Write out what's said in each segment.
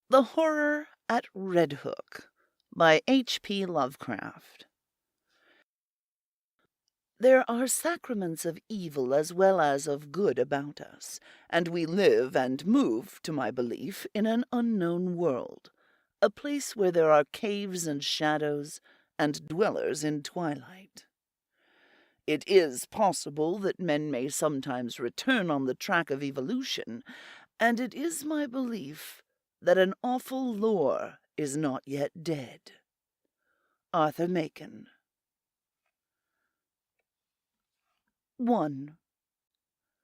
The Horror at Redhook by H.P. Lovecraft. There are sacraments of evil as well as of good about us, and we live and move, to my belief, in an unknown world, a place where there are caves and shadows, and dwellers in twilight. It is possible that men may sometimes return on the track of evolution, and it is my belief that an awful lore is not yet dead. Arthur Machen. 1.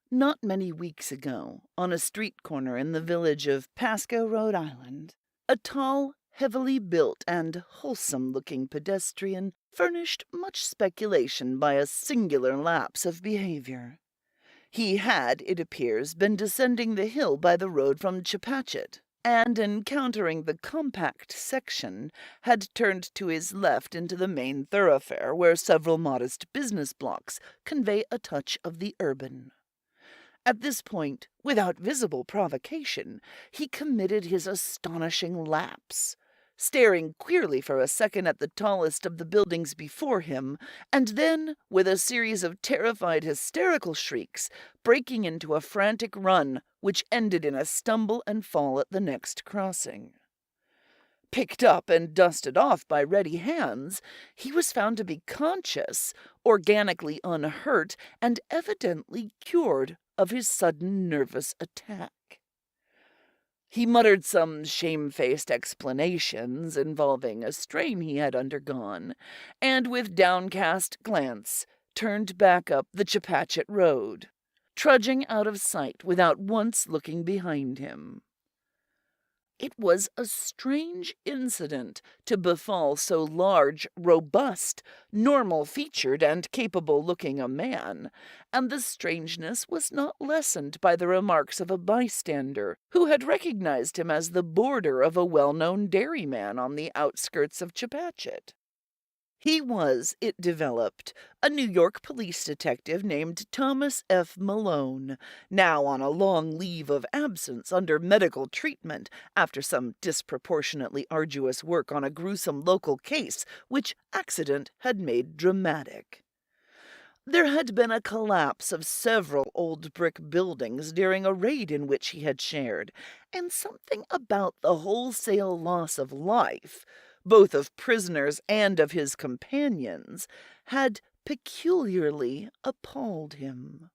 Not many weeks ago, on a street corner in the village of Pasco, Rhode Island, a tall, heavily built, and wholesome-looking pedestrian furnished much speculation by a singular lapse of behavior. He had, it appears, been descending the hill by the road from Chepachet, and encountering the compact section, had turned to his left into the main thoroughfare, where several modest business blocks convey a touch of the urban. At this point, without visible provocation, he committed his astonishing lapse, staring queerly for a second at the tallest of the buildings before him, and then, with a series of terrified hysterical shrieks, breaking into a frantic run which ended in a stumble and fall at the next crossing. Picked up and dusted off by ready hands, he was found to be conscious, organically unhurt, and evidently cured of his sudden nervous attack. He muttered some shamefaced explanations involving a strain he had undergone, and with downcast glance turned back up the Chepachet road, trudging out of sight without once looking behind him. It was a strange incident to befall so large, robust, normal-featured, and capable-looking a man, and the strangeness was not lessened by the remarks of a bystander, who had recognized him as the boarder of a well-known dairyman on the outskirts of Chepachet. He was, it developed, a New York police detective named Thomas F. Malone, now on a long leave of absence under medical treatment after some disproportionately arduous work on a gruesome local case which accident had made dramatic. There had been a collapse of several old brick buildings during a raid in which he had shared, and something about the wholesale loss of life, both of prisoners and of his companions, had peculiarly appalled him.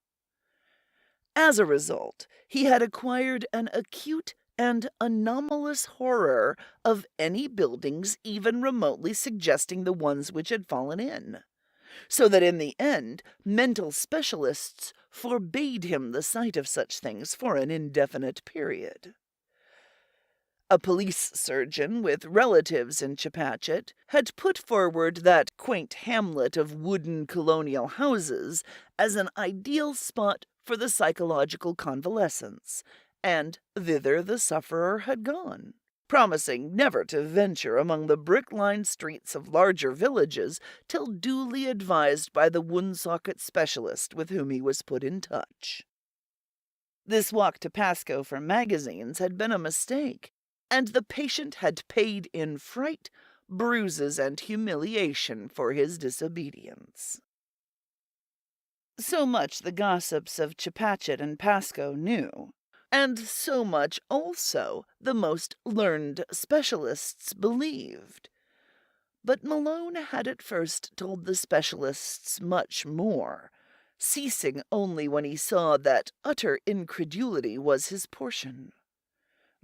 As a result, he had acquired an acute and anomalous horror of any buildings even remotely suggesting the ones which had fallen in, so that in the end mental specialists forbade him the sight of such things for an indefinite period. A police surgeon with relatives in Chepachet had put forward that quaint hamlet of wooden colonial houses as an ideal spot for the psychological convalescence, and thither the sufferer had gone, promising never to venture among the brick-lined streets of larger villages till duly advised by the Woonsocket specialist with whom he was put in touch. This walk to Pasco for magazines had been a mistake, and the patient had paid in fright, bruises, and humiliation for his disobedience. So much the gossips of Chepachet and Pasco knew, and so much also the most learned specialists believed. But Malone had at first told the specialists much more, ceasing only when he saw that utter incredulity was his portion.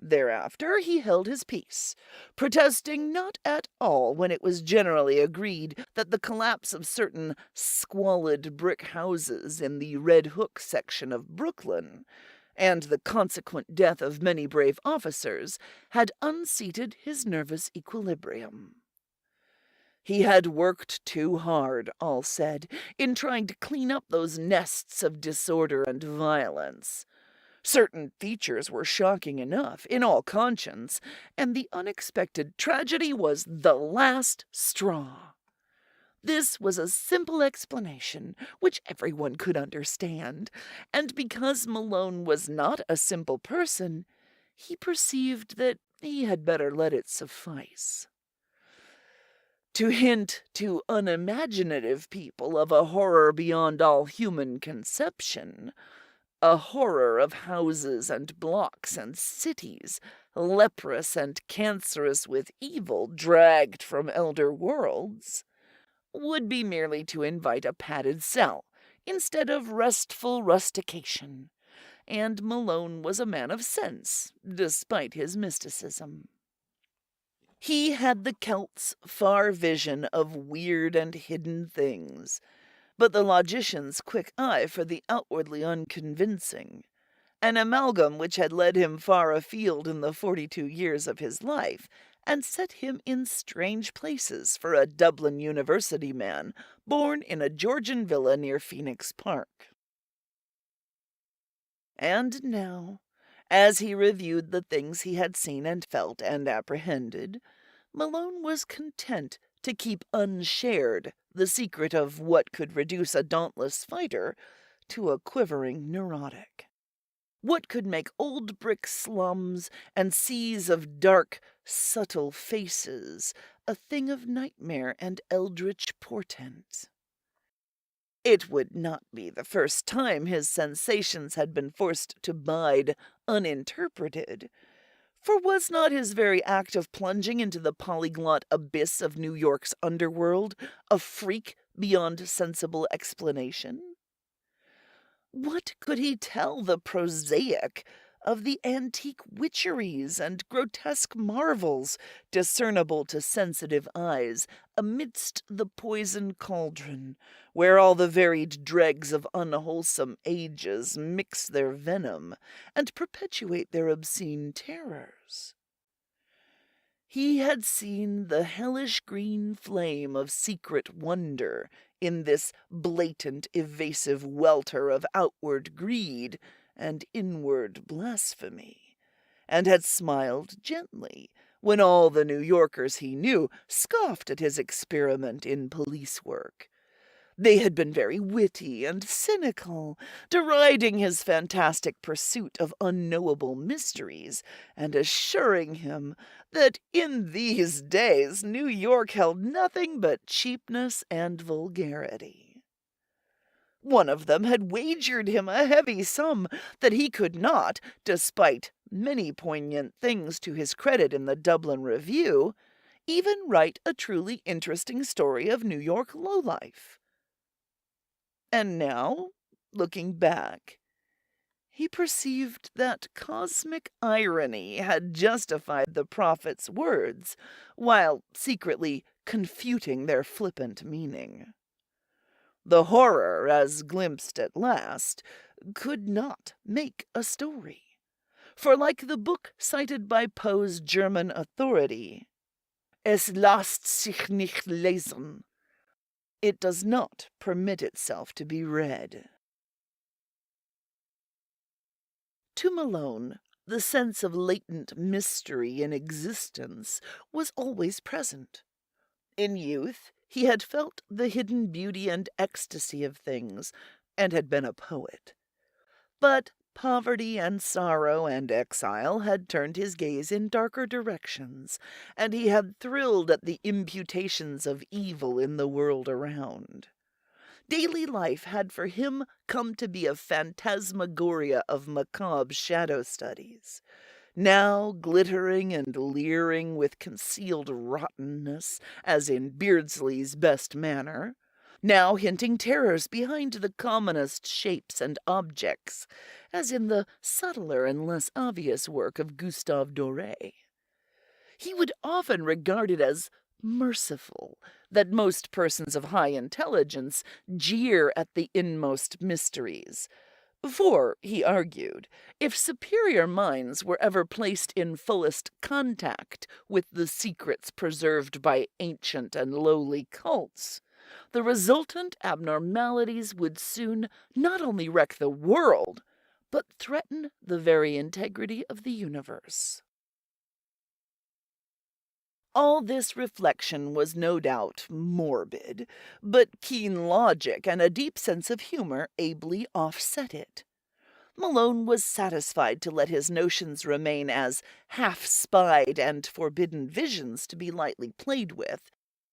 Thereafter he held his peace, protesting not at all when it was generally agreed that the collapse of certain squalid brick houses in the Redhook section of Brooklyn, and the consequent death of many brave officers, had unseated his nervous equilibrium. He had worked too hard, all said, in trying to clean up those nests of disorder and violence. Certain features were shocking enough, in all conscience, and the unexpected tragedy was the last straw. This was a simple explanation, which everyone could understand, and because Malone was not a simple person, he perceived that he had better let it suffice. To hint to unimaginative people of a horror beyond all human conception, a horror of houses and blocks and cities, leprous and cancerous with evil dragged from elder worlds, would be merely to invite a padded cell instead of restful rustication, and Malone was a man of sense, despite his mysticism. He had the Celt's far vision of weird and hidden things, but the logician's quick eye for the outwardly unconvincing, an amalgam which had led him far afield in the 42 years of his life, and set him in strange places for a Dublin University man born in a Georgian villa near Phoenix Park. And now, as he reviewed the things he had seen and felt and apprehended, Malone was content to keep unshared the secret of what could reduce a dauntless fighter to a quivering neurotic. What could make old brick slums and seas of dark, subtle faces a thing of nightmare and eldritch portent? It would not be the first time his sensations had been forced to bide uninterpreted, for was not his very act of plunging into the polyglot abyss of New York's underworld a freak beyond sensible explanation? What could he tell the prosaic of the antique witcheries and grotesque marvels discernible to sensitive eyes amidst the poison cauldron, where all the varied dregs of unwholesome ages mix their venom and perpetuate their obscene terrors? He had seen the hellish green flame of secret wonder in this blatant, evasive welter of outward greed and inward blasphemy, and had smiled gently when all the New Yorkers he knew scoffed at his experiment in police work. They had been very witty and cynical, deriding his fantastic pursuit of unknowable mysteries, and assuring him that in these days New York held nothing but cheapness and vulgarity. One of them had wagered him a heavy sum that he could not, despite many poignant things to his credit in the Dublin Review, even write a truly interesting story of New York lowlife. And now, looking back, he perceived that cosmic irony had justified the prophet's words, while secretly confuting their flippant meaning. The horror, as glimpsed at last, could not make a story, for like the book cited by Poe's German authority, Es lässt sich nicht lesen, it does not permit itself to be read. To Malone, the sense of latent mystery in existence was always present. In youth, he had felt the hidden beauty and ecstasy of things, and had been a poet. But poverty and sorrow and exile had turned his gaze in darker directions, and he had thrilled at the imputations of evil in the world around. Daily life had for him come to be a phantasmagoria of macabre shadow studies, now glittering and leering with concealed rottenness, as in Beardsley's best manner, now hinting terrors behind the commonest shapes and objects, as in the subtler and less obvious work of Gustave Doré. He would often regard it as merciful that most persons of high intelligence jeer at the inmost mysteries. For, he argued, if superior minds were ever placed in fullest contact with the secrets preserved by ancient and lowly cults, the resultant abnormalities would soon not only wreck the world, but threaten the very integrity of the universe. All this reflection was no doubt morbid, but keen logic and a deep sense of humor ably offset it. Malone was satisfied to let his notions remain as half-spied and forbidden visions to be lightly played with,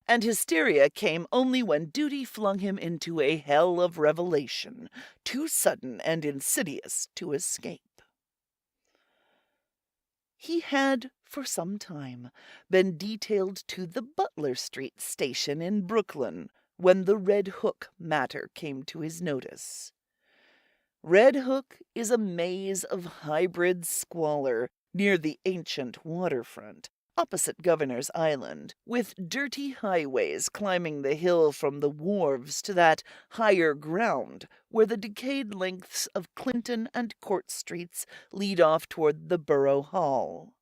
and hysteria came only when duty flung him into a hell of revelation, too sudden and insidious to escape. He had, for some time, been detailed to the Butler Street station in Brooklyn when the Redhook matter came to his notice. Redhook is a maze of hybrid squalor near the ancient waterfront, opposite Governor's Island, with dirty highways climbing the hill from the wharves to that higher ground where the decayed lengths of Clinton and Court Streets lead off toward the Borough Hall.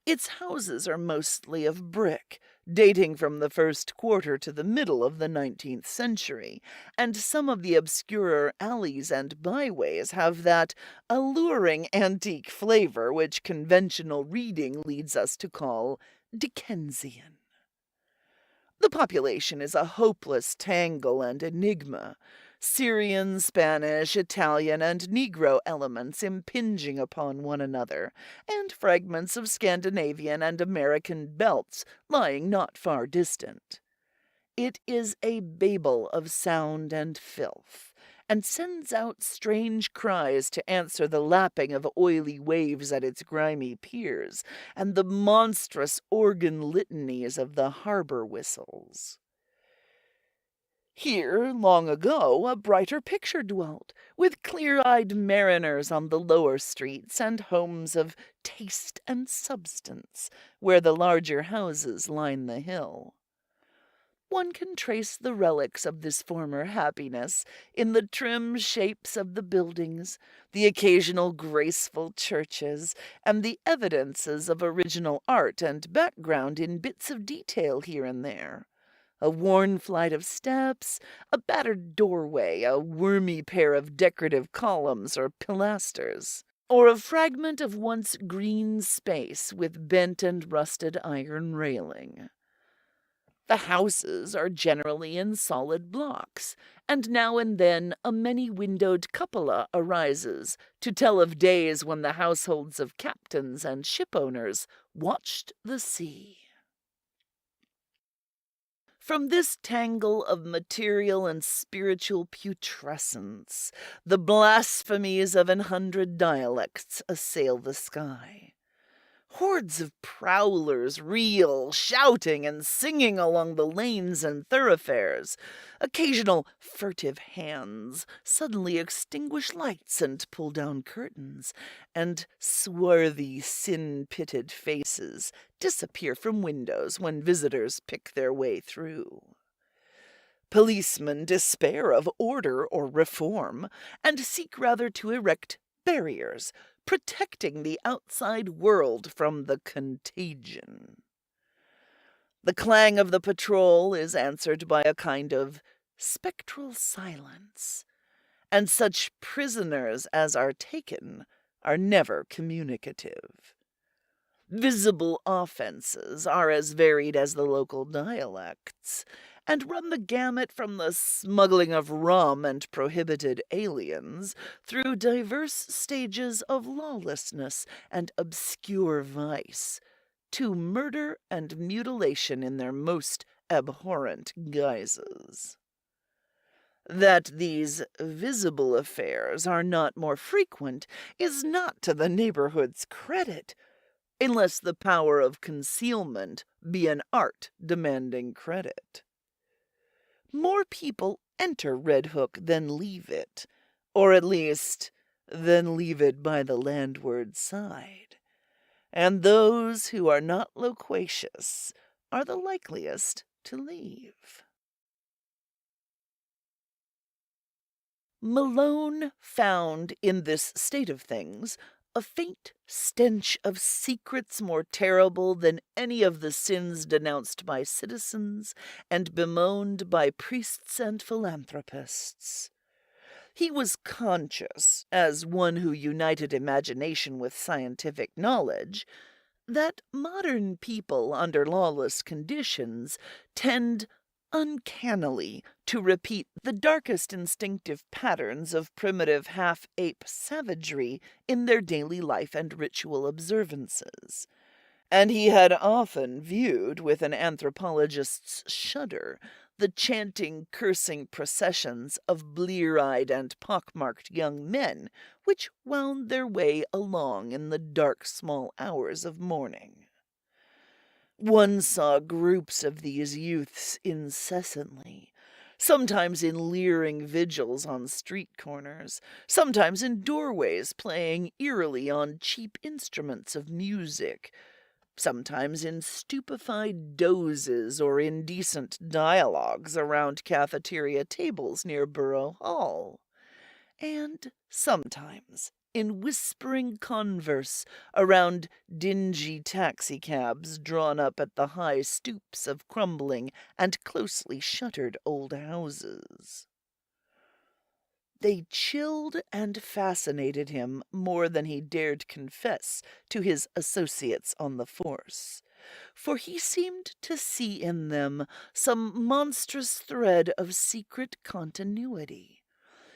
Its houses are mostly of brick, dating from the first quarter to the middle of the 19th century, and some of the obscurer alleys and byways have that alluring antique flavor which conventional reading leads us to call Dickensian. The population is a hopeless tangle and enigma, Syrian, Spanish, Italian, and Negro elements impinging upon one another, and fragments of Scandinavian and American belts lying not far distant. It is a babel of sound and filth, and sends out strange cries to answer the lapping of oily waves at its grimy piers, and the monstrous organ litanies of the harbor whistles. Here, long ago, a brighter picture dwelt, with clear-eyed mariners on the lower streets and homes of taste and substance, where the larger houses line the hill. One can trace the relics of this former happiness in the trim shapes of the buildings, the occasional graceful churches, and the evidences of original art and background in bits of detail here and there. A worn flight of steps, a battered doorway, a wormy pair of decorative columns or pilasters, or a fragment of once green space with bent and rusted iron railing. The houses are generally in solid blocks, and now and then a many-windowed cupola arises to tell of days when the households of captains and shipowners watched the sea. From this tangle of material and spiritual putrescence, the blasphemies of 100 dialects assail the sky. Hordes of prowlers reel, shouting and singing along the lanes and thoroughfares. Occasional furtive hands suddenly extinguish lights and pull down curtains, and swarthy, sin-pitted faces disappear from windows when visitors pick their way through. Policemen despair of order or reform, and seek rather to erect barriers, protecting the outside world from the contagion. The clang of the patrol is answered by a kind of spectral silence, and such prisoners as are taken are never communicative. Visible offenses are as varied as the local dialects, and run the gamut from the smuggling of rum and prohibited aliens through diverse stages of lawlessness and obscure vice, to murder and mutilation in their most abhorrent guises. That these visible affairs are not more frequent is not to the neighborhood's credit, unless the power of concealment be an art demanding credit. More people enter Redhook than leave it, or at least than leave it by the landward side, and those who are not loquacious are the likeliest to leave. Malone found in this state of things a faint stench of secrets more terrible than any of the sins denounced by citizens and bemoaned by priests and philanthropists. He was conscious, as one who united imagination with scientific knowledge, that modern people under lawless conditions tend uncannily to repeat the darkest instinctive patterns of primitive half-ape savagery in their daily life and ritual observances. And he had often viewed with an anthropologist's shudder the chanting, cursing processions of blear-eyed and pockmarked young men which wound their way along in the dark small hours of morning. One saw groups of these youths incessantly, sometimes in leering vigils on street corners, sometimes in doorways playing eerily on cheap instruments of music, sometimes in stupefied dozes or indecent dialogues around cafeteria tables near Borough Hall, and sometimes in whispering converse around dingy taxicabs drawn up at the high stoops of crumbling and closely shuttered old houses. They chilled and fascinated him more than he dared confess to his associates on the force, for he seemed to see in them some monstrous thread of secret continuity,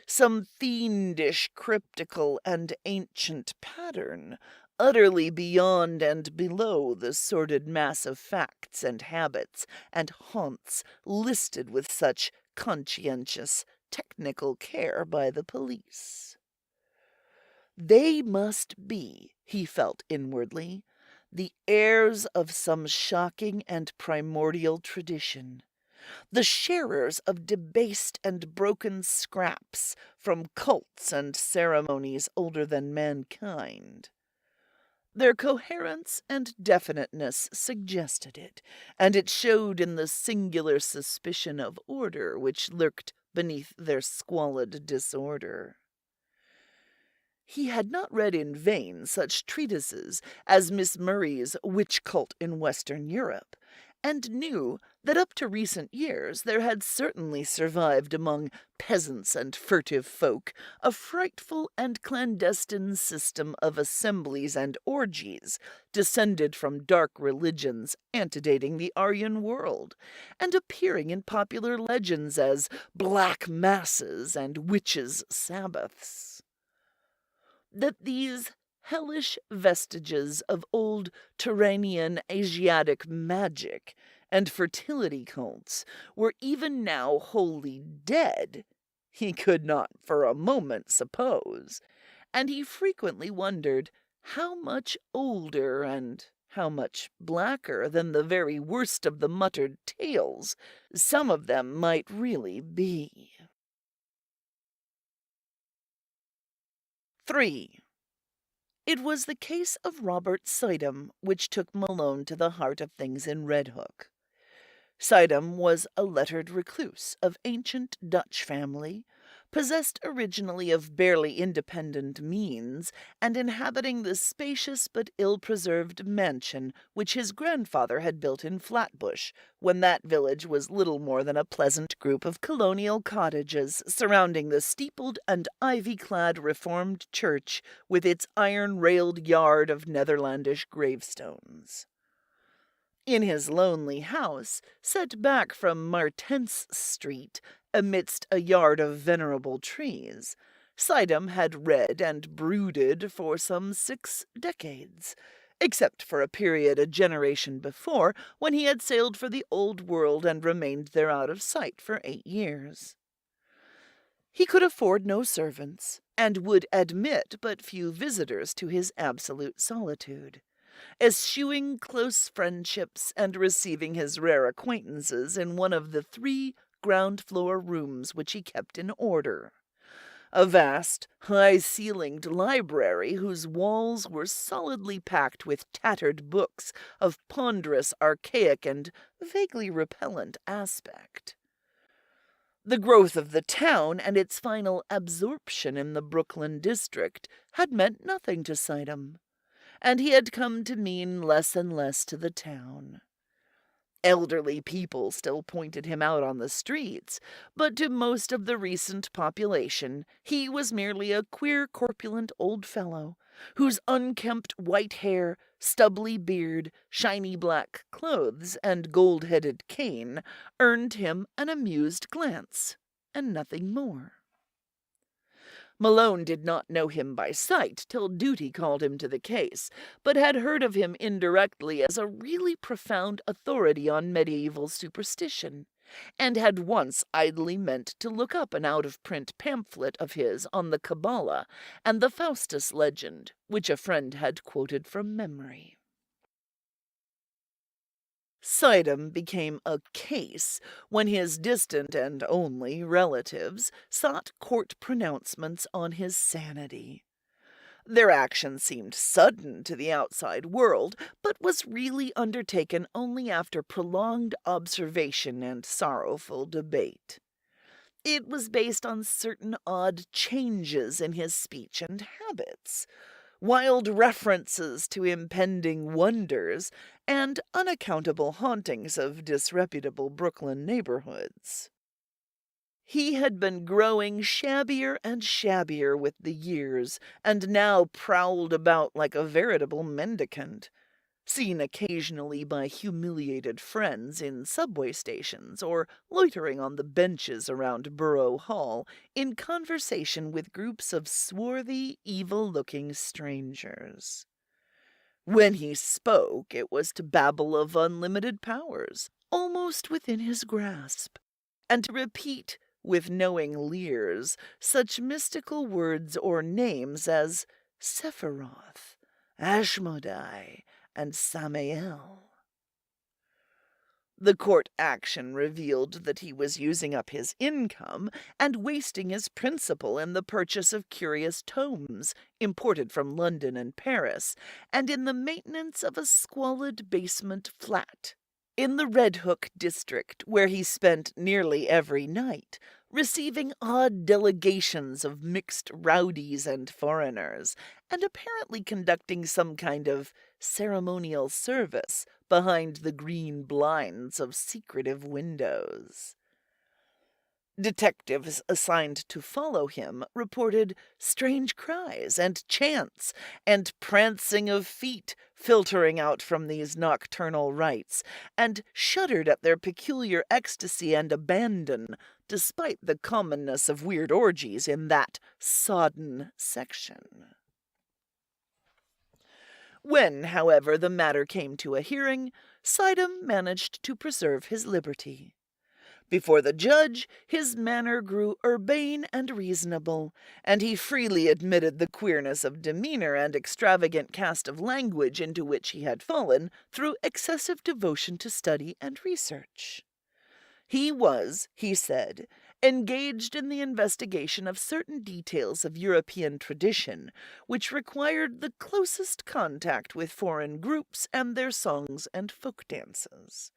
some fiendish, cryptical, and ancient pattern, utterly beyond and below the sordid mass of facts and habits and haunts listed with such conscientious technical care by the police. They must be, he felt inwardly, the heirs of some shocking and primordial tradition, the sharers of debased and broken scraps from cults and ceremonies older than mankind. Their coherence and definiteness suggested it, and it showed in the singular suspicion of order which lurked beneath their squalid disorder. He had not read in vain such treatises as Miss Murray's Witch Cult in Western Europe, and knew that up to recent years there had certainly survived among peasants and furtive folk a frightful and clandestine system of assemblies and orgies, descended from dark religions antedating the Aryan world, and appearing in popular legends as black masses and witches' sabbaths. That these hellish vestiges of old Turanian Asiatic magic and fertility cults were even now wholly dead, he could not for a moment suppose, and he frequently wondered how much older and how much blacker than the very worst of the muttered tales some of them might really be. 3. It was the case of Robert Suydam which took Malone to the heart of things in Redhook. Suydam was a lettered recluse of ancient Dutch family, possessed originally of barely independent means, and inhabiting the spacious but ill-preserved mansion which his grandfather had built in Flatbush, when that village was little more than a pleasant group of colonial cottages surrounding the steepled and ivy-clad Reformed church with its iron-railed yard of Netherlandish gravestones. In his lonely house, set back from Martens Street, amidst a yard of venerable trees, Suydam had read and brooded for some 6 decades, except for a period a generation before, when he had sailed for the Old World and remained there out of sight for 8 years. He could afford no servants, and would admit but few visitors to his absolute solitude, eschewing close friendships and receiving his rare acquaintances in one of the 3 ground-floor rooms which he kept in order, a vast, high-ceilinged library whose walls were solidly packed with tattered books of ponderous, archaic, and vaguely repellent aspect. The growth of the town and its final absorption in the Brooklyn district had meant nothing to Suydam, and he had come to mean less and less to the town. Elderly people still pointed him out on the streets, but to most of the recent population, he was merely a queer, corpulent old fellow, whose unkempt white hair, stubbly beard, shiny black clothes, and gold-headed cane earned him an amused glance, and nothing more. Malone did not know him by sight till duty called him to the case, but had heard of him indirectly as a really profound authority on medieval superstition, and had once idly meant to look up an out-of-print pamphlet of his on the Kabbalah and the Faustus legend, which a friend had quoted from memory. Suydam became a case when his distant and only relatives sought court pronouncements on his sanity. Their action seemed sudden to the outside world, but was really undertaken only after prolonged observation and sorrowful debate. It was based on certain odd changes in his speech and habits, wild references to impending wonders, and unaccountable hauntings of disreputable Brooklyn neighborhoods. He had been growing shabbier and shabbier with the years, and now prowled about like a veritable mendicant, seen occasionally by humiliated friends in subway stations or loitering on the benches around Borough Hall in conversation with groups of swarthy, evil-looking strangers. When he spoke, it was to babble of unlimited powers, almost within his grasp, and to repeat, with knowing leers, such mystical words or names as Sephiroth, Ashmodai, and Samael. The court action revealed that he was using up his income and wasting his principal in the purchase of curious tomes imported from London and Paris, and in the maintenance of a squalid basement flat in the Redhook district, where he spent nearly every night, receiving odd delegations of mixed rowdies and foreigners, and apparently conducting some kind of ceremonial service behind the green blinds of secretive windows. Detectives assigned to follow him reported strange cries and chants and prancing of feet filtering out from these nocturnal rites, and shuddered at their peculiar ecstasy and abandon, despite the commonness of weird orgies in that sodden section. When, however, the matter came to a hearing, Suydam managed to preserve his liberty. Before the judge, his manner grew urbane and reasonable, and he freely admitted the queerness of demeanor and extravagant cast of language into which he had fallen through excessive devotion to study and research. He was, he said, engaged in the investigation of certain details of European tradition, which required the closest contact with foreign groups and their songs and folk dances.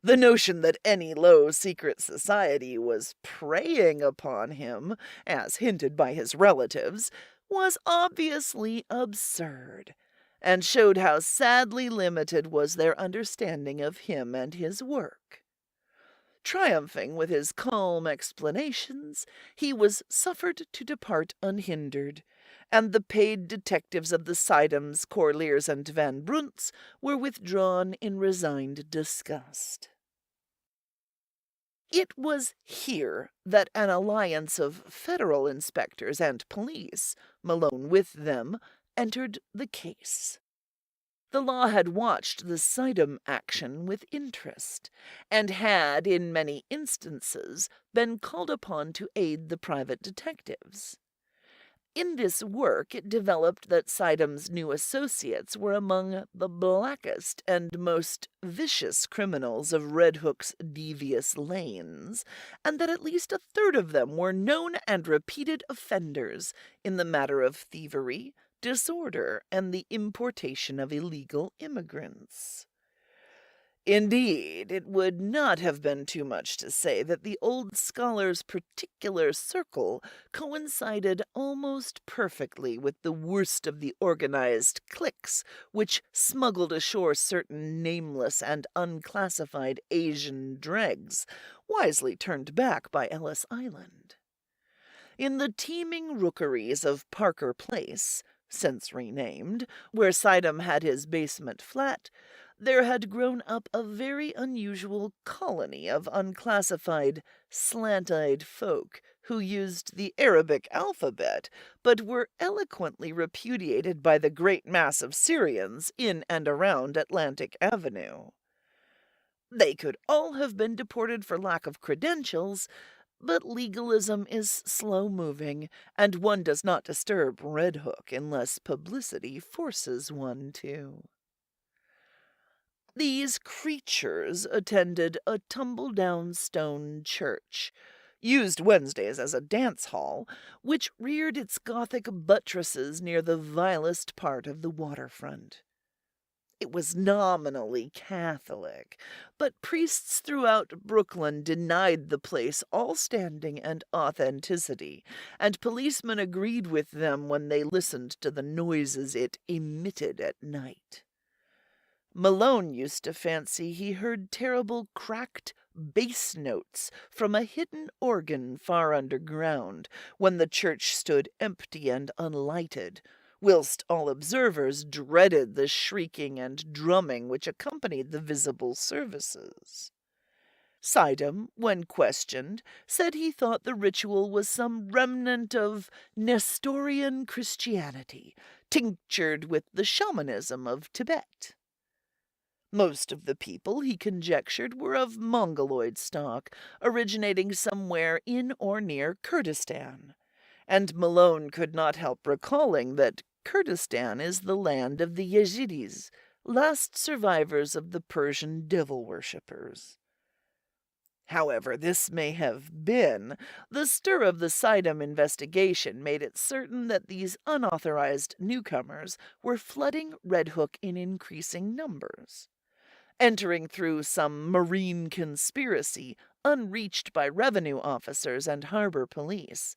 The notion that any low secret society was preying upon him, as hinted by his relatives, was obviously absurd, and showed how sadly limited was their understanding of him and his work. Triumphing with his calm explanations, he was suffered to depart unhindered, and the paid detectives of the Suydams, Corlears, and Van Brunts were withdrawn in resigned disgust. It was here that an alliance of federal inspectors and police, Malone with them, entered the case. The law had watched the Suydam action with interest, and had, in many instances, been called upon to aid the private detectives. In this work, it developed that Suydam's new associates were among the blackest and most vicious criminals of Redhook's devious lanes, and that at least a third of them were known and repeated offenders in the matter of thievery, disorder, and the importation of illegal immigrants. Indeed, it would not have been too much to say that the old scholar's particular circle coincided almost perfectly with the worst of the organized cliques which smuggled ashore certain nameless and unclassified Asian dregs, wisely turned back by Ellis Island. In the teeming rookeries of Parker Place, since renamed, where Suydam had his basement flat, there had grown up a very unusual colony of unclassified, slant-eyed folk who used the Arabic alphabet, but were eloquently repudiated by the great mass of Syrians in and around Atlantic Avenue. They could all have been deported for lack of credentials, but legalism is slow-moving, and one does not disturb Redhook unless publicity forces one to. These creatures attended a tumble-down stone church, used Wednesdays as a dance hall, which reared its Gothic buttresses near the vilest part of the waterfront. It was nominally Catholic, but priests throughout Brooklyn denied the place all standing and authenticity, and policemen agreed with them when they listened to the noises it emitted at night. Malone used to fancy he heard terrible cracked bass notes from a hidden organ far underground when the church stood empty and unlighted, whilst all observers dreaded the shrieking and drumming which accompanied the visible services. Suydam, when questioned, said he thought the ritual was some remnant of Nestorian Christianity, tinctured with the shamanism of Tibet. Most of the people, he conjectured, were of Mongoloid stock, originating somewhere in or near Kurdistan, and Malone could not help recalling that Kurdistan is the land of the Yazidis, last survivors of the Persian devil-worshippers. However this may have been, the stir of the Suydam investigation made it certain that these unauthorized newcomers were flooding Redhook in increasing numbers, entering through some marine conspiracy unreached by revenue officers and harbor police,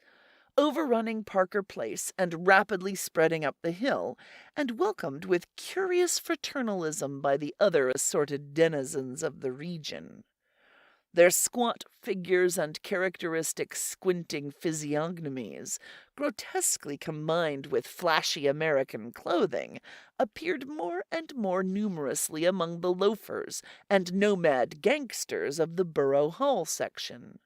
overrunning Parker Place and rapidly spreading up the hill, and welcomed with curious fraternalism by the other assorted denizens of the region. Their squat figures and characteristic squinting physiognomies, grotesquely combined with flashy American clothing, appeared more and more numerously among the loafers and nomad gangsters of the Borough Hall section,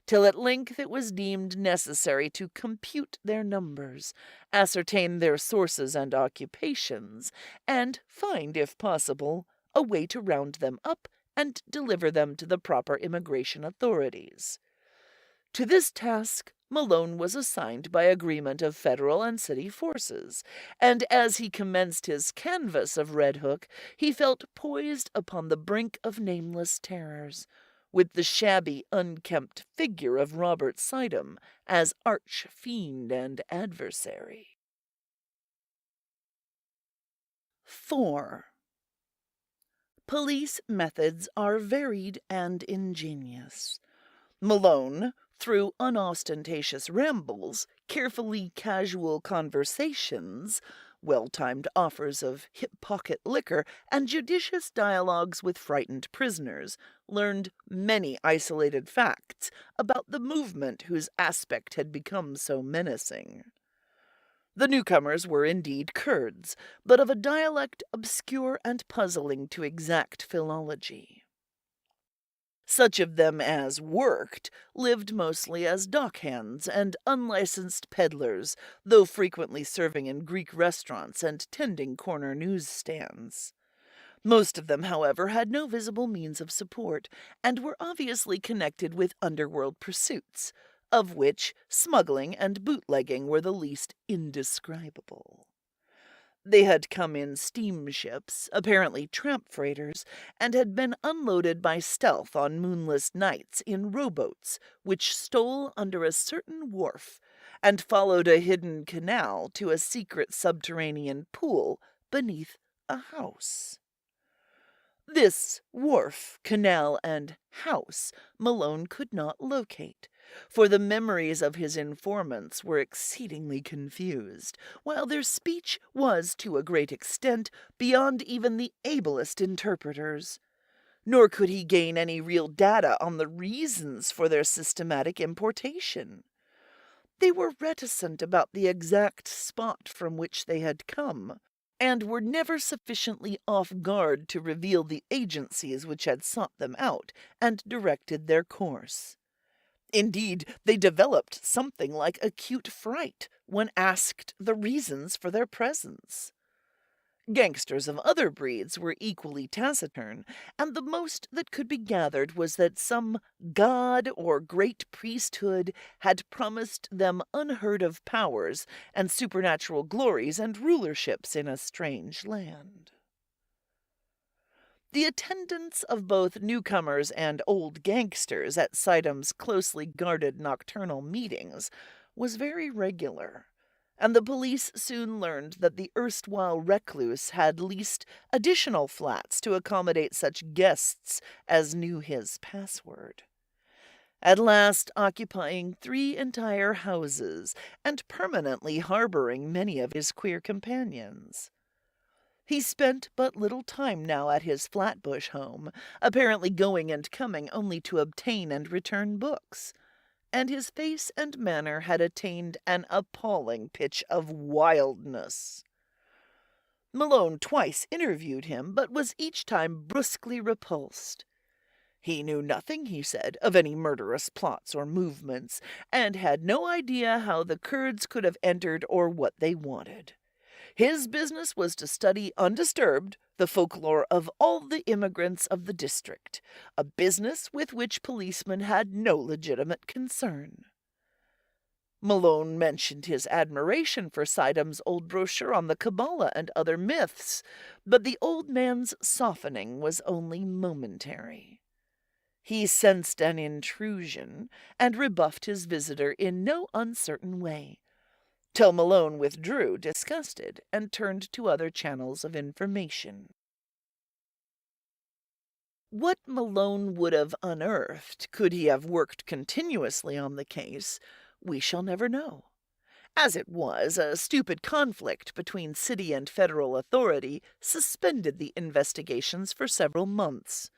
till at length it was deemed necessary to compute their numbers, ascertain their sources and occupations, and find, if possible, a way to round them up and deliver them to the proper immigration authorities. To this task Malone was assigned by agreement of federal and city forces, and as he commenced his canvass of Redhook, he felt poised upon the brink of nameless terrors, with the shabby, unkempt figure of Robert Suydam as arch-fiend and adversary. 4. Police methods are varied and ingenious. Malone, through unostentatious rambles, carefully casual conversations, well-timed offers of hip-pocket liquor, and judicious dialogues with frightened prisoners, learned many isolated facts about the movement whose aspect had become so menacing. The newcomers were indeed Kurds, but of a dialect obscure and puzzling to exact philology. Such of them as worked lived mostly as dockhands and unlicensed peddlers, though frequently serving in Greek restaurants and tending corner newsstands. Most of them, however, had no visible means of support, and were obviously connected with underworld pursuits, of which smuggling and bootlegging were the least indescribable. They had come in steamships, apparently tramp freighters, and had been unloaded by stealth on moonless nights in rowboats, which stole under a certain wharf, and followed a hidden canal to a secret subterranean pool beneath a house. This wharf, canal, and house Malone could not locate, for the memories of his informants were exceedingly confused, while their speech was, to a great extent, beyond even the ablest interpreters. Nor could he gain any real data on the reasons for their systematic importation. They were reticent about the exact spot from which they had come, and were never sufficiently off guard to reveal the agencies which had sought them out and directed their course. Indeed, they developed something like acute fright when asked the reasons for their presence. Gangsters of other breeds were equally taciturn, and the most that could be gathered was that some god or great priesthood had promised them unheard-of powers and supernatural glories and rulerships in a strange land. The attendance of both newcomers and old gangsters at Suydam's closely guarded nocturnal meetings was very regular, and the police soon learned that the erstwhile recluse had leased additional flats to accommodate such guests as knew his password. At last occupying 3 entire houses and permanently harboring many of his queer companions. He spent but little time now at his Flatbush home, apparently going and coming only to obtain and return books, and his face and manner had attained an appalling pitch of wildness. Malone twice interviewed him, but was each time brusquely repulsed. He knew nothing, he said, of any murderous plots or movements, and had no idea how the Kurds could have entered or what they wanted. His business was to study undisturbed the folklore of all the immigrants of the district, a business with which policemen had no legitimate concern. Malone mentioned his admiration for Suydam's old brochure on the Kabbalah and other myths, but the old man's softening was only momentary. He sensed an intrusion, and rebuffed his visitor in no uncertain way, till Malone withdrew disgusted and turned to other channels of information. What Malone would have unearthed, could he have worked continuously on the case, we shall never know. As it was, a stupid conflict between city and federal authority suspended the investigations for several months,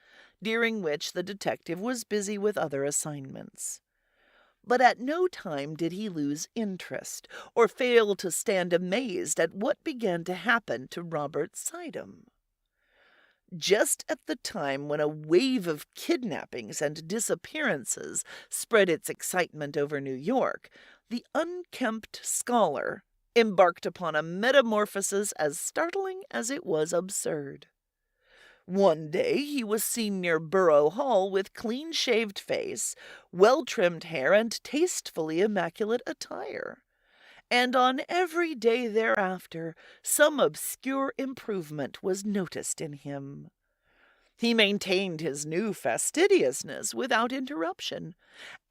during which the detective was busy with other assignments. But at no time did he lose interest, or fail to stand amazed at what began to happen to Robert Suydam. Just at the time when a wave of kidnappings and disappearances spread its excitement over New York, the unkempt scholar embarked upon a metamorphosis as startling as it was absurd. One day he was seen near Borough Hall with clean-shaved face, well-trimmed hair, and tastefully immaculate attire. And on every day thereafter some obscure improvement was noticed in him. He maintained his new fastidiousness without interruption,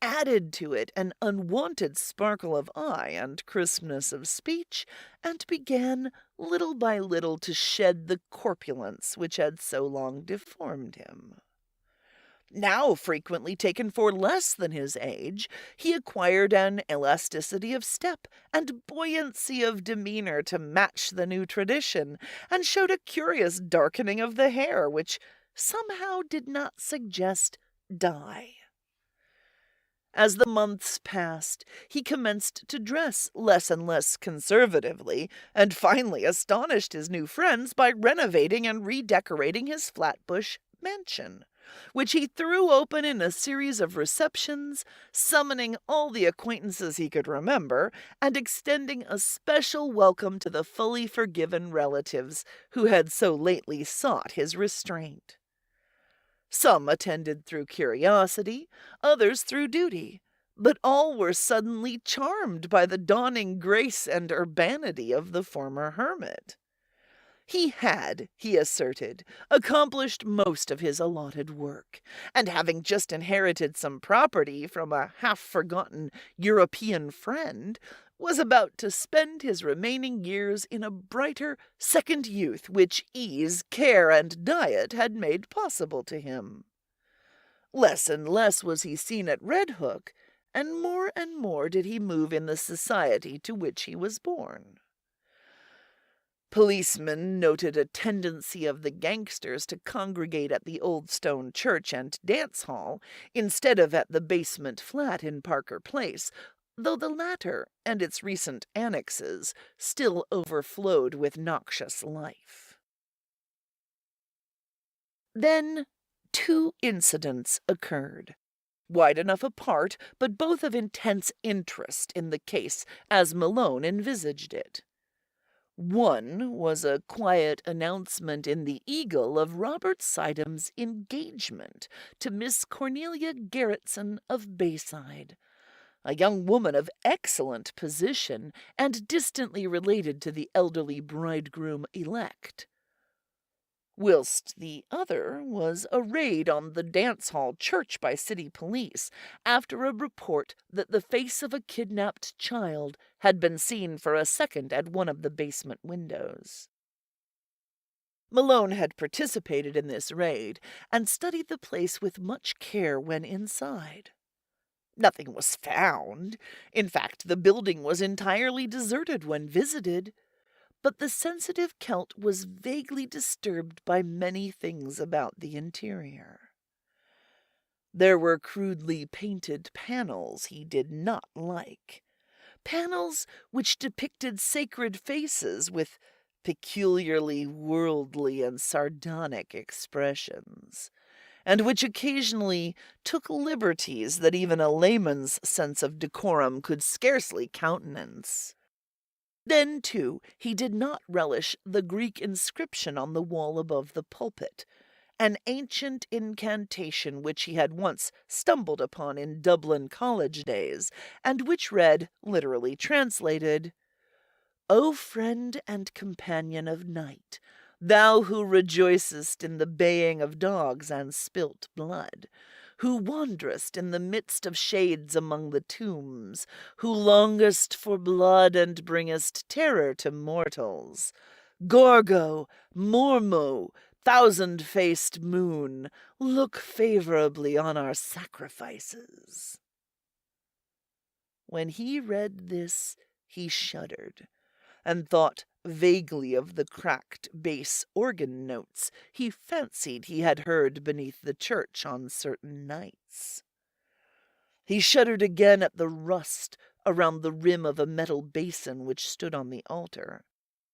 added to it an unwonted sparkle of eye and crispness of speech, and began little by little to shed the corpulence which had so long deformed him. Now frequently taken for less than his age, he acquired an elasticity of step and buoyancy of demeanor to match the new tradition, and showed a curious darkening of the hair, which somehow did not suggest dye. As the months passed, he commenced to dress less and less conservatively, and finally astonished his new friends by renovating and redecorating his Flatbush mansion, which he threw open in a series of receptions, summoning all the acquaintances he could remember, and extending a special welcome to the fully forgiven relatives who had so lately sought his restraint. Some attended through curiosity, others through duty, but all were suddenly charmed by the dawning grace and urbanity of the former hermit. He had, he asserted, accomplished most of his allotted work, and having just inherited some property from a half-forgotten European friend, was about to spend his remaining years in a brighter second youth which ease, care, and diet had made possible to him. Less and less was he seen at Redhook, and more did he move in the society to which he was born. Policemen noted a tendency of the gangsters to congregate at the Old Stone Church and Dance Hall instead of at the basement flat in Parker Place, though the latter and its recent annexes still overflowed with noxious life. Then 2 incidents occurred, wide enough apart, but both of intense interest in the case as Malone envisaged it. One was a quiet announcement in the Eagle of Robert Suydam's engagement to Miss Cornelia Garretson of Bayside, a young woman of excellent position and distantly related to the elderly bridegroom-elect. Whilst the other was a raid on the dance hall church by city police after a report that the face of a kidnapped child had been seen for a second at one of the basement windows. Malone had participated in this raid and studied the place with much care when inside. Nothing was found. In fact, the building was entirely deserted when visited. But the sensitive Celt was vaguely disturbed by many things about the interior. There were crudely painted panels he did not like. Panels which depicted sacred faces with peculiarly worldly and sardonic expressions, and which occasionally took liberties that even a layman's sense of decorum could scarcely countenance. Then, too, he did not relish the Greek inscription on the wall above the pulpit, an ancient incantation which he had once stumbled upon in Dublin college days, and which read, literally translated, "O friend and companion of night, thou who rejoicest in the baying of dogs and spilt blood, who wanderest in the midst of shades among the tombs, who longest for blood and bringest terror to mortals. Gorgo, Mormo, thousand-faced moon, look favorably on our sacrifices." When he read this, he shuddered, and thought vaguely of the cracked bass organ notes he fancied he had heard beneath the church on certain nights. He shuddered again at the rust around the rim of a metal basin which stood on the altar,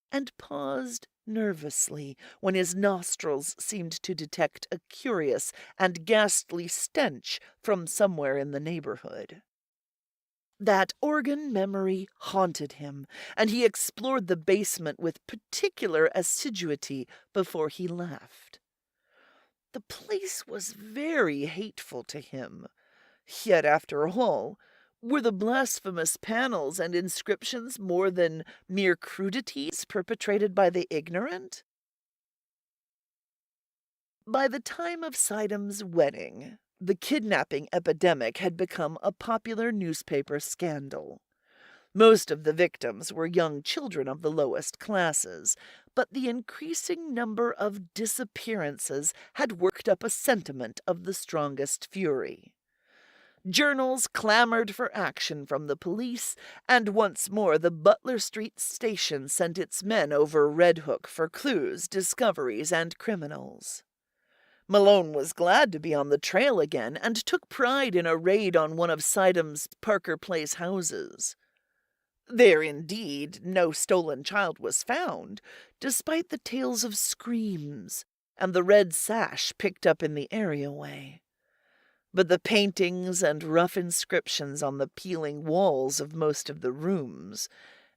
and paused nervously when his nostrils seemed to detect a curious and ghastly stench from somewhere in the neighborhood. That organ memory haunted him, and he explored the basement with particular assiduity before he left. The place was very hateful to him. Yet, after all, were the blasphemous panels and inscriptions more than mere crudities perpetrated by the ignorant? By the time of Suydam's wedding, the kidnapping epidemic had become a popular newspaper scandal. Most of the victims were young children of the lowest classes, but the increasing number of disappearances had worked up a sentiment of the strongest fury. Journals clamored for action from the police, and once more the Butler Street station sent its men over Redhook for clues, discoveries, and criminals. Malone was glad to be on the trail again, and took pride in a raid on one of Suydam's Parker Place houses. There, indeed, no stolen child was found, despite the tales of screams and the red sash picked up in the areaway. But the paintings and rough inscriptions on the peeling walls of most of the rooms,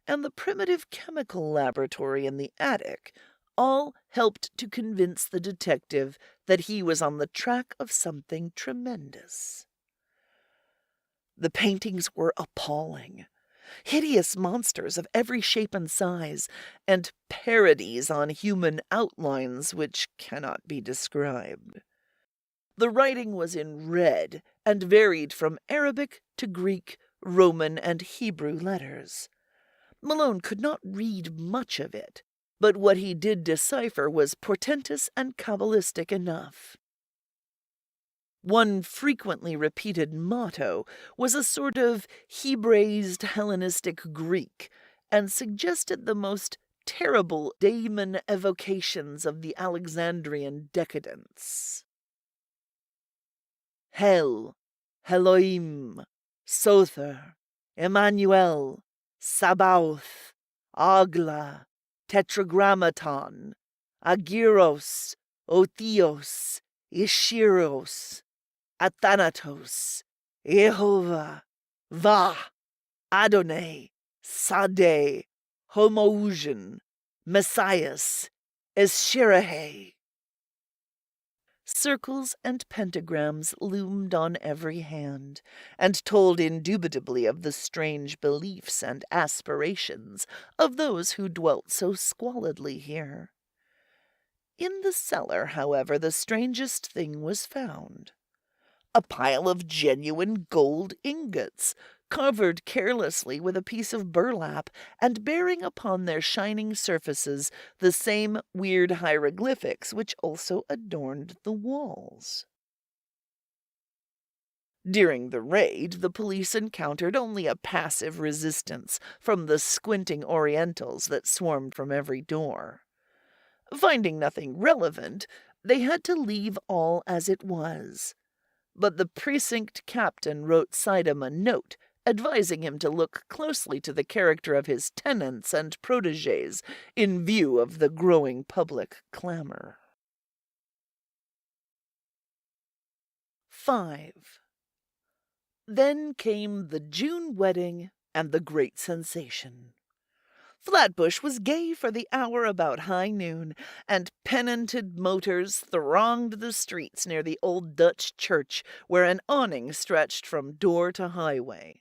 and the primitive chemical laboratory in the attic, all helped to convince the detective that he was on the track of something tremendous. The paintings were appalling. Hideous monsters of every shape and size, and parodies on human outlines which cannot be described. The writing was in red, and varied from Arabic to Greek, Roman, and Hebrew letters. Malone could not read much of it, but what he did decipher was portentous and cabalistic enough. One frequently repeated motto was a sort of Hebraised Hellenistic Greek, and suggested the most terrible daemon evocations of the Alexandrian decadence. Hel, Elohim, Sother, Emmanuel, Sabaoth, Agla, Tetragrammaton, Agiros, Otheos, Ishiros, Athanatos, Jehovah, Va, Adonai, Sade, Homoousion, Messias, Eschirahe. Circles and pentagrams loomed on every hand, and told indubitably of the strange beliefs and aspirations of those who dwelt so squalidly here. In the cellar, however, the strangest thing was found. A pile of genuine gold ingots, covered carelessly with a piece of burlap, and bearing upon their shining surfaces the same weird hieroglyphics which also adorned the walls. During the raid, the police encountered only a passive resistance from the squinting Orientals that swarmed from every door. Finding nothing relevant, they had to leave all as it was. But the precinct captain wrote Suydam a note advising him to look closely to the character of his tenants and protégés in view of the growing public clamor. 5. Then came the June wedding and the great sensation. Flatbush was gay for the hour about high noon, and pennanted motors thronged the streets near the old Dutch church, where an awning stretched from door to highway.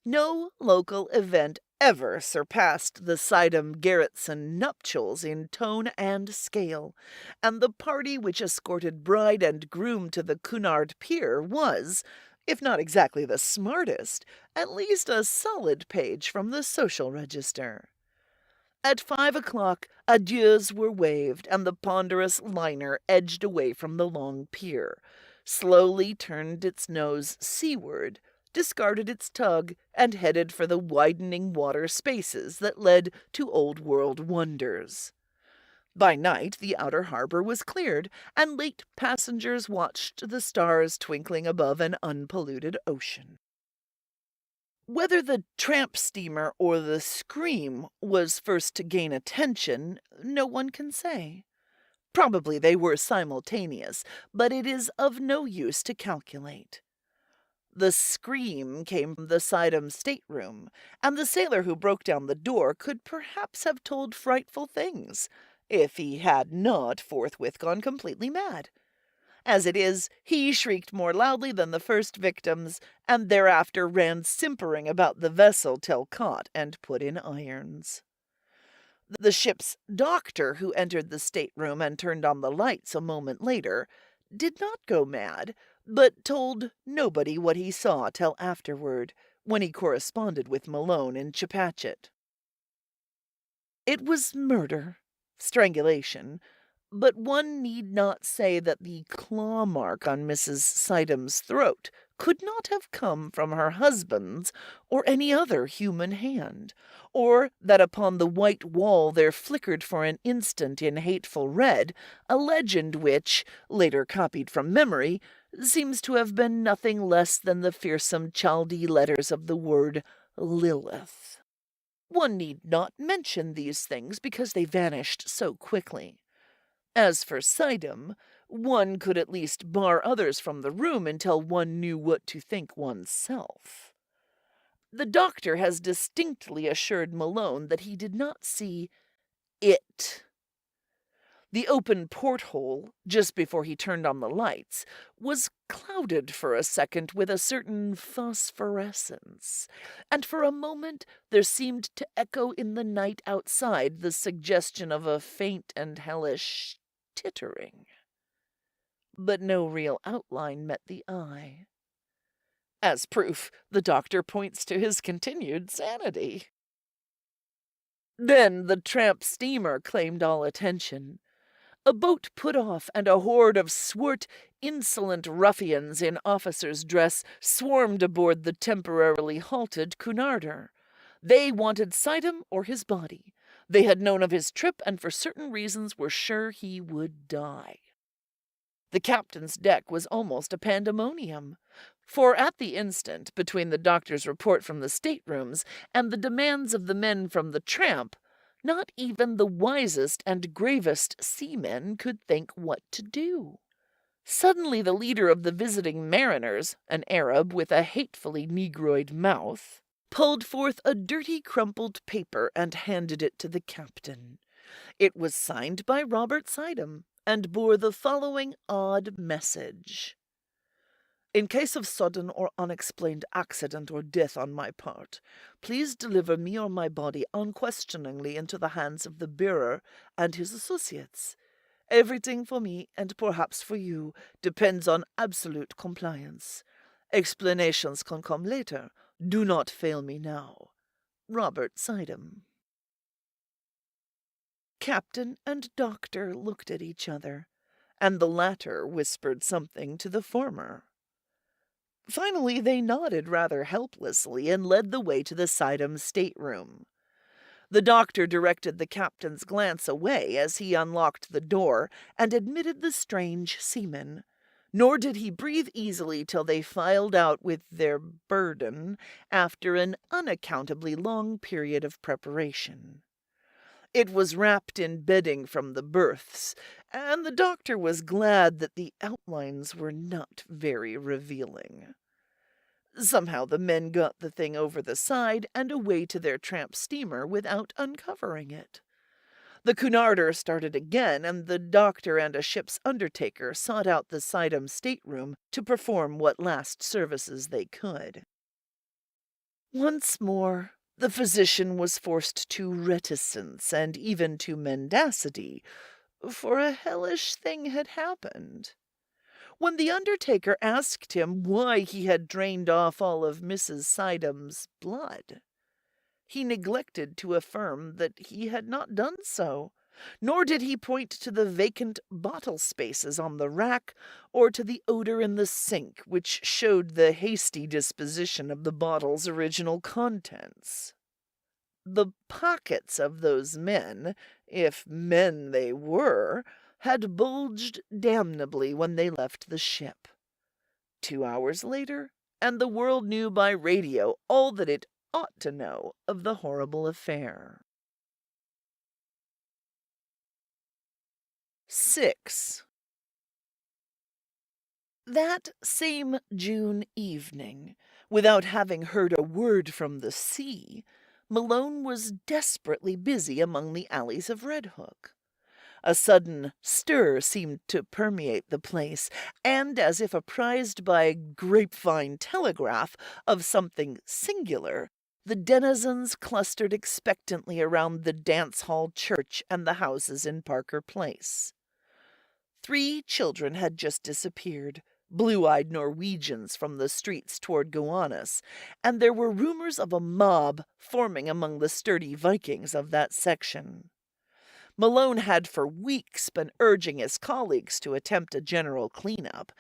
No local event ever surpassed the Suydam Garretson nuptials in tone and scale, and the party which escorted bride and groom to the Cunard Pier was, if not exactly the smartest, at least a solid page from the social register. At 5 o'clock, adieus were waved, and the ponderous liner edged away from the long pier, slowly turned its nose seaward, discarded its tug, and headed for the widening water spaces that led to old-world wonders. By night, the outer harbor was cleared, and late passengers watched the stars twinkling above an unpolluted ocean. Whether the tramp steamer or the Scream was first to gain attention, no one can say. Probably they were simultaneous, but it is of no use to calculate. The Scream came from the Suydam stateroom, and the sailor who broke down the door could perhaps have told frightful things, if he had not forthwith gone completely mad. As it is, he shrieked more loudly than the first victims, and thereafter ran simpering about the vessel till caught and put in irons. The ship's doctor, who entered the stateroom and turned on the lights a moment later, did not go mad, but told nobody what he saw till afterward, when he corresponded with Malone in Chepachet. It was murder, strangulation, but one need not say that the claw mark on Mrs. Suydam's throat could not have come from her husband's or any other human hand, or that upon the white wall there flickered for an instant in hateful red a legend which, later copied from memory, seems to have been nothing less than the fearsome Chaldee letters of the word Lilith. One need not mention these things because they vanished so quickly. As for Suydam, one could at least bar others from the room until one knew what to think oneself. The doctor has distinctly assured Malone that he did not see it. The open porthole, just before he turned on the lights, was clouded for a second with a certain phosphorescence, and for a moment there seemed to echo in the night outside the suggestion of a faint and hellish tittering. But no real outline met the eye. As proof, the doctor points to his continued sanity. Then the tramp steamer claimed all attention. A boat put off, and a horde of swart, insolent ruffians in officer's dress swarmed aboard the temporarily halted Cunarder. They wanted Suydam or his body. They had known of his trip, and for certain reasons were sure he would die. The captain's deck was almost a pandemonium, for at the instant, between the doctor's report from the staterooms and the demands of the men from the tramp, not even the wisest and gravest seamen could think what to do. Suddenly the leader of the visiting mariners, an Arab with a hatefully negroid mouth, pulled forth a dirty crumpled paper and handed it to the captain. It was signed by Robert Suydam, and bore the following odd message. In case of sudden or unexplained accident or death on my part, please deliver me or my body unquestioningly into the hands of the bearer and his associates. Everything for me, and perhaps for you, depends on absolute compliance. Explanations can come later. Do not fail me now. Robert Suydam. Captain and doctor looked at each other, and the latter whispered something to the former. Finally they nodded rather helplessly and led the way to the Suydam stateroom. The doctor directed the captain's glance away as he unlocked the door and admitted the strange seamen, nor did he breathe easily till they filed out with their burden after an unaccountably long period of preparation. It was wrapped in bedding from the berths, and the doctor was glad that the outlines were not very revealing. Somehow the men got the thing over the side and away to their tramp steamer without uncovering it. The Cunarder started again, and the doctor and a ship's undertaker sought out the Suydam stateroom to perform what last services they could. Once more the physician was forced to reticence and even to mendacity, for a hellish thing had happened. When the undertaker asked him why he had drained off all of Mrs. Suydam's blood, he neglected to affirm that he had not done so, nor did he point to the vacant bottle spaces on the rack or to the odor in the sink, which showed the hasty disposition of the bottle's original contents. The pockets of those men, if men they were, had bulged damnably when they left the ship. 2 hours later, and the world knew by radio all that it ought to know of the horrible affair. 6. That same June evening, without having heard a word from the sea, Malone was desperately busy among the alleys of Redhook. A sudden stir seemed to permeate the place, and as if apprised by grapevine telegraph of something singular, the denizens clustered expectantly around the dance-hall church and the houses in Parker Place. 3 children had just disappeared, blue-eyed Norwegians from the streets toward Gowanus, and there were rumors of a mob forming among the sturdy Vikings of that section. Malone had for weeks been urging his colleagues to attempt a general cleanup,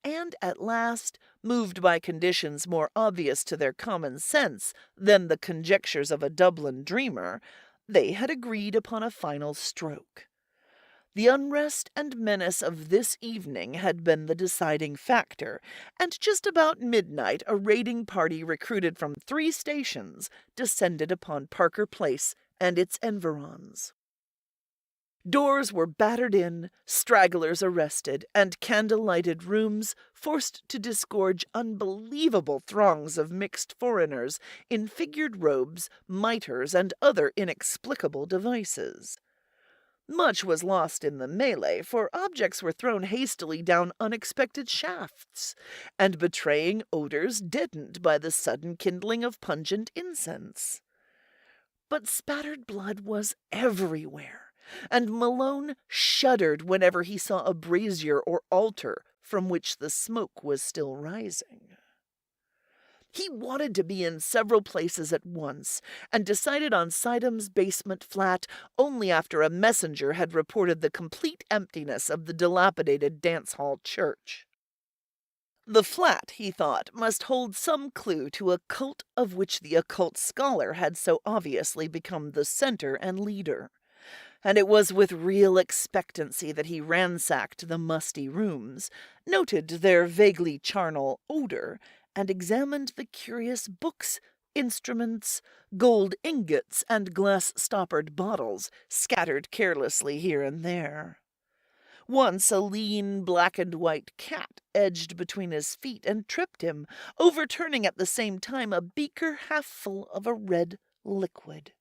and at last, moved by conditions more obvious to their common sense than the conjectures of a Dublin dreamer, they had agreed upon a final stroke. The unrest and menace of this evening had been the deciding factor, and just about midnight a raiding party recruited from 3 stations descended upon Parker Place and its environs. Doors were battered in, stragglers arrested, and candle-lighted rooms forced to disgorge unbelievable throngs of mixed foreigners in figured robes, mitres, and other inexplicable devices. Much was lost in the melee, for objects were thrown hastily down unexpected shafts, and betraying odors deadened by the sudden kindling of pungent incense. But spattered blood was everywhere, and Malone shuddered whenever he saw a brazier or altar from which the smoke was still rising. He wanted to be in several places at once, and decided on Suydam's basement flat only after a messenger had reported the complete emptiness of the dilapidated dance hall church. The flat, he thought, must hold some clue to a cult of which the occult scholar had so obviously become the center and leader. And it was with real expectancy that he ransacked the musty rooms, noted their vaguely charnel odor, and examined the curious books, instruments, gold ingots, and glass-stoppered bottles scattered carelessly here and there. Once a lean black-and-white cat edged between his feet and tripped him, overturning at the same time a beaker half full of a red liquid.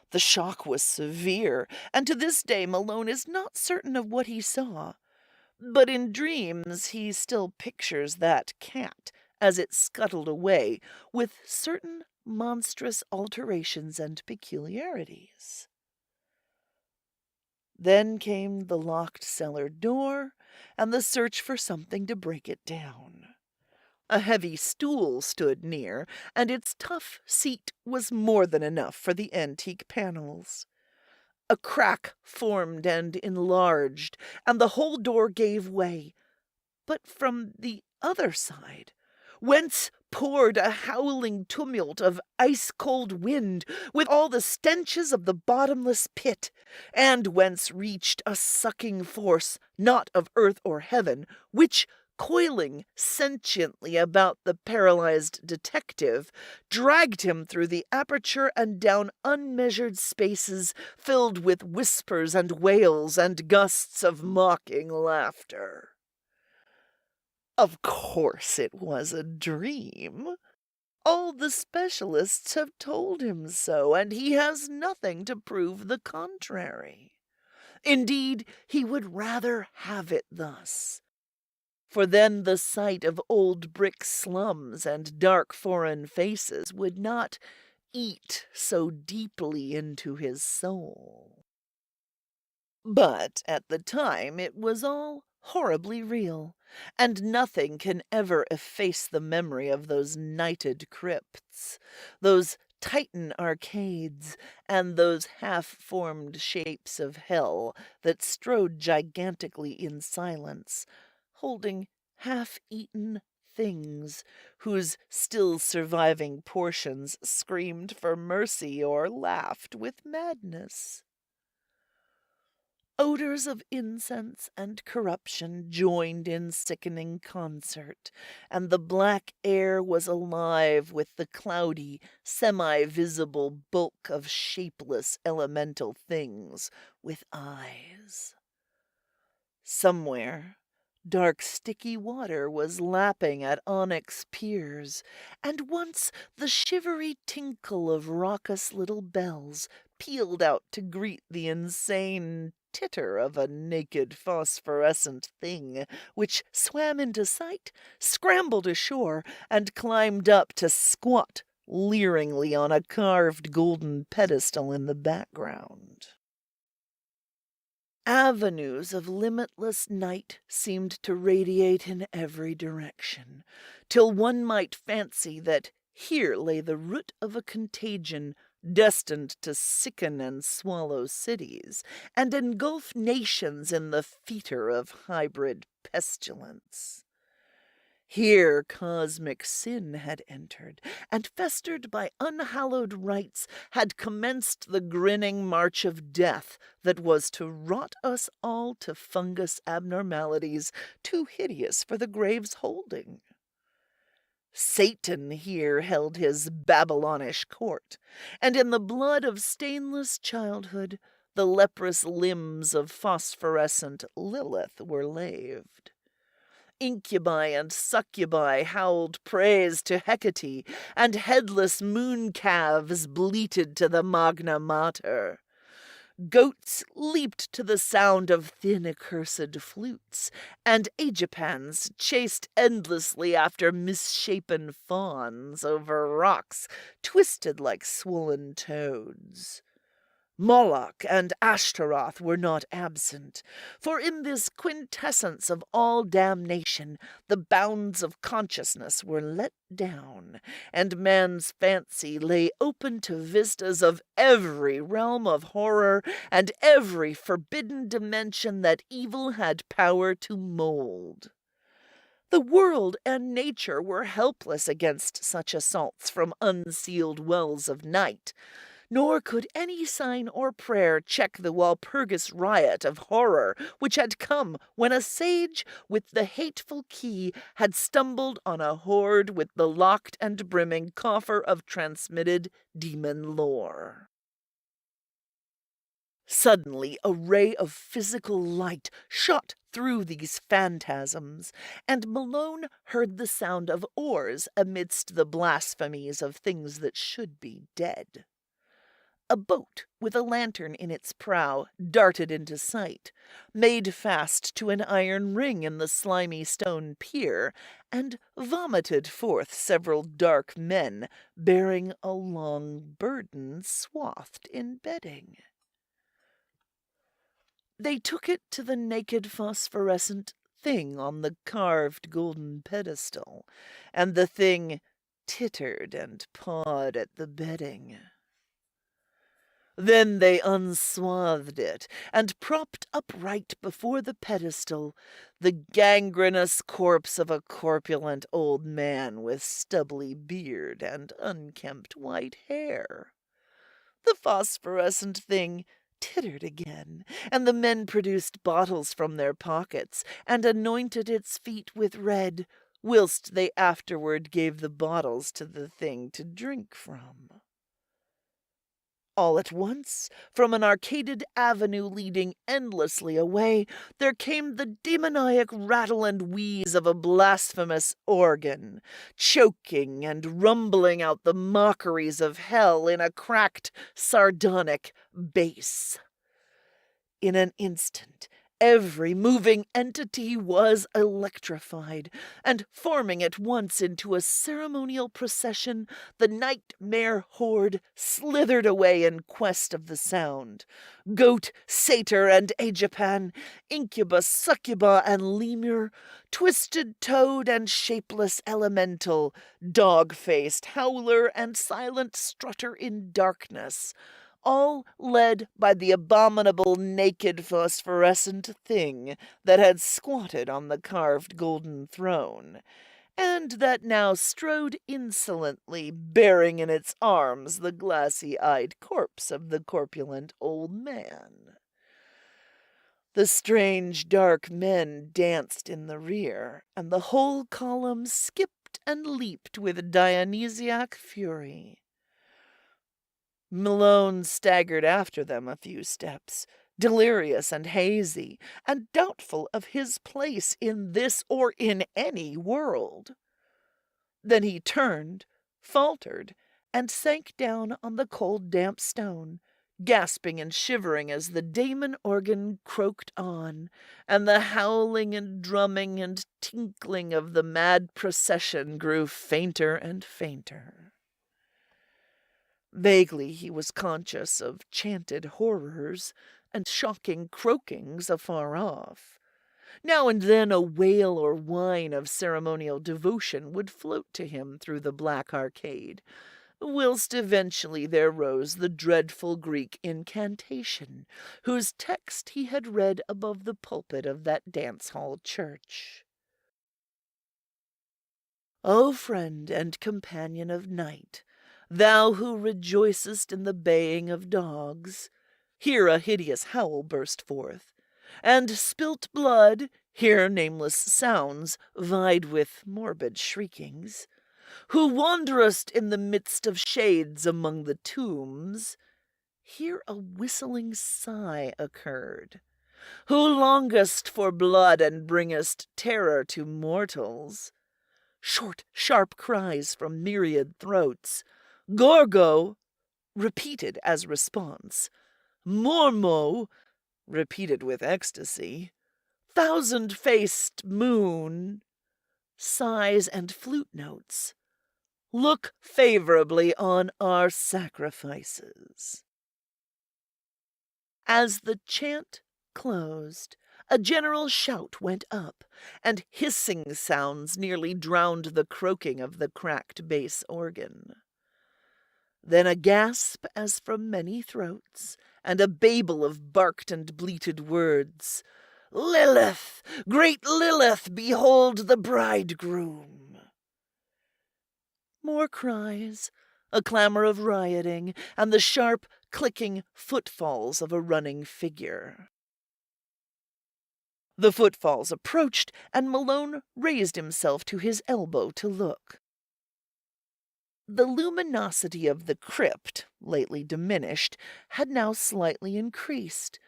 The shock was severe, and to this day Malone is not certain of what he saw. But in dreams he still pictures that cat as it scuttled away, with certain monstrous alterations and peculiarities. Then came the locked cellar door, and the search for something to break it down. A heavy stool stood near, and its tough seat was more than enough for the antique panels. A crack formed and enlarged, and the whole door gave way. But from the other side, whence poured a howling tumult of ice-cold wind, with all the stenches of the bottomless pit, and whence reached a sucking force, not of earth or heaven, which, coiling sentiently about the paralyzed detective, dragged him through the aperture and down unmeasured spaces filled with whispers and wails and gusts of mocking laughter. Of course it was a dream. All the specialists have told him so, and he has nothing to prove the contrary. Indeed, he would rather have it thus. For then the sight of old brick slums and dark foreign faces would not eat so deeply into his soul. But at the time it was all horribly real, and nothing can ever efface the memory of those nighted crypts, those Titan arcades, and those half-formed shapes of hell that strode gigantically in silence, holding half-eaten things whose still surviving portions screamed for mercy or laughed with madness. Odors of incense and corruption joined in sickening concert, and the black air was alive with the cloudy, semi-visible bulk of shapeless elemental things with eyes. Somewhere, dark sticky water was lapping at onyx piers, and once the shivery tinkle of raucous little bells pealed out to greet the insane titter of a naked phosphorescent thing, which swam into sight, scrambled ashore, and climbed up to squat leeringly on a carved golden pedestal in the background. Avenues of limitless night seemed to radiate in every direction, till one might fancy that here lay the root of a contagion destined to sicken and swallow cities, and engulf nations in the fetor of hybrid pestilence. Here cosmic sin had entered, and festered by unhallowed rites had commenced the grinning march of death that was to rot us all to fungus abnormalities too hideous for the grave's holding. Satan here held his Babylonish court, and in the blood of stainless childhood the leprous limbs of phosphorescent Lilith were laved. Incubi and succubi howled praise to Hecate, and headless moon-calves bleated to the Magna Mater. Goats leaped to the sound of thin accursed flutes, and Aegipans chased endlessly after misshapen fawns over rocks twisted like swollen toads. Moloch and Ashtaroth were not absent, for in this quintessence of all damnation the bounds of consciousness were let down, and man's fancy lay open to vistas of every realm of horror and every forbidden dimension that evil had power to mold. The world and nature were helpless against such assaults from unsealed wells of night, nor could any sign or prayer check the Walpurgis riot of horror which had come when a sage with the hateful key had stumbled on a hoard with the locked and brimming coffer of transmitted demon lore. Suddenly a ray of physical light shot through these phantasms, and Malone heard the sound of oars amidst the blasphemies of things that should be dead. A boat with a lantern in its prow darted into sight, made fast to an iron ring in the slimy stone pier, and vomited forth several dark men bearing a long burden swathed in bedding. They took it to the naked phosphorescent thing on the carved golden pedestal, and the thing tittered and pawed at the bedding. Then they unswathed it, and propped upright before the pedestal the gangrenous corpse of a corpulent old man with stubbly beard and unkempt white hair. The phosphorescent thing tittered again, and the men produced bottles from their pockets and anointed its feet with red, whilst they afterward gave the bottles to the thing to drink from. All at once, from an arcaded avenue leading endlessly away, there came the demoniac rattle and wheeze of a blasphemous organ, choking and rumbling out the mockeries of hell in a cracked, sardonic bass. In an instant, every moving entity was electrified, and forming at once into a ceremonial procession, the nightmare horde slithered away in quest of the sound. Goat, satyr, and aegipan, incubus, succuba, and lemur, twisted toad and shapeless elemental, dog-faced howler and silent strutter in darkness, all led by the abominable naked phosphorescent thing that had squatted on the carved golden throne, and that now strode insolently, bearing in its arms the glassy-eyed corpse of the corpulent old man. The strange dark men danced in the rear, and the whole column skipped and leaped with Dionysiac fury. Malone staggered after them a few steps, delirious and hazy, and doubtful of his place in this or in any world. Then he turned, faltered, and sank down on the cold, damp stone, gasping and shivering as the daemon organ croaked on, and the howling and drumming and tinkling of the mad procession grew fainter and fainter. Vaguely he was conscious of chanted horrors and shocking croakings afar off. Now and then a wail or whine of ceremonial devotion would float to him through the black arcade, whilst eventually there rose the dreadful Greek incantation, whose text he had read above the pulpit of that dance-hall church. O friend and companion of night, thou who rejoicest in the baying of dogs, here a hideous howl burst forth, and spilt blood, here nameless sounds vied with morbid shriekings. Who wanderest in the midst of shades among the tombs, here a whistling sigh occurred. Who longest for blood and bringest terror to mortals, short, sharp cries from myriad throats, Gorgo, repeated as response, Mormo, repeated with ecstasy, thousand-faced moon, sighs and flute notes, look favorably on our sacrifices. As the chant closed, a general shout went up, and hissing sounds nearly drowned the croaking of the cracked bass organ. Then a gasp as from many throats, and a babel of barked and bleated words. "Lilith! Great Lilith, behold the bridegroom!" More cries, a clamor of rioting, and the sharp, clicking footfalls of a running figure. The footfalls approached, and Malone raised himself to his elbow to look. The luminosity of the crypt, lately diminished, had now slightly increased,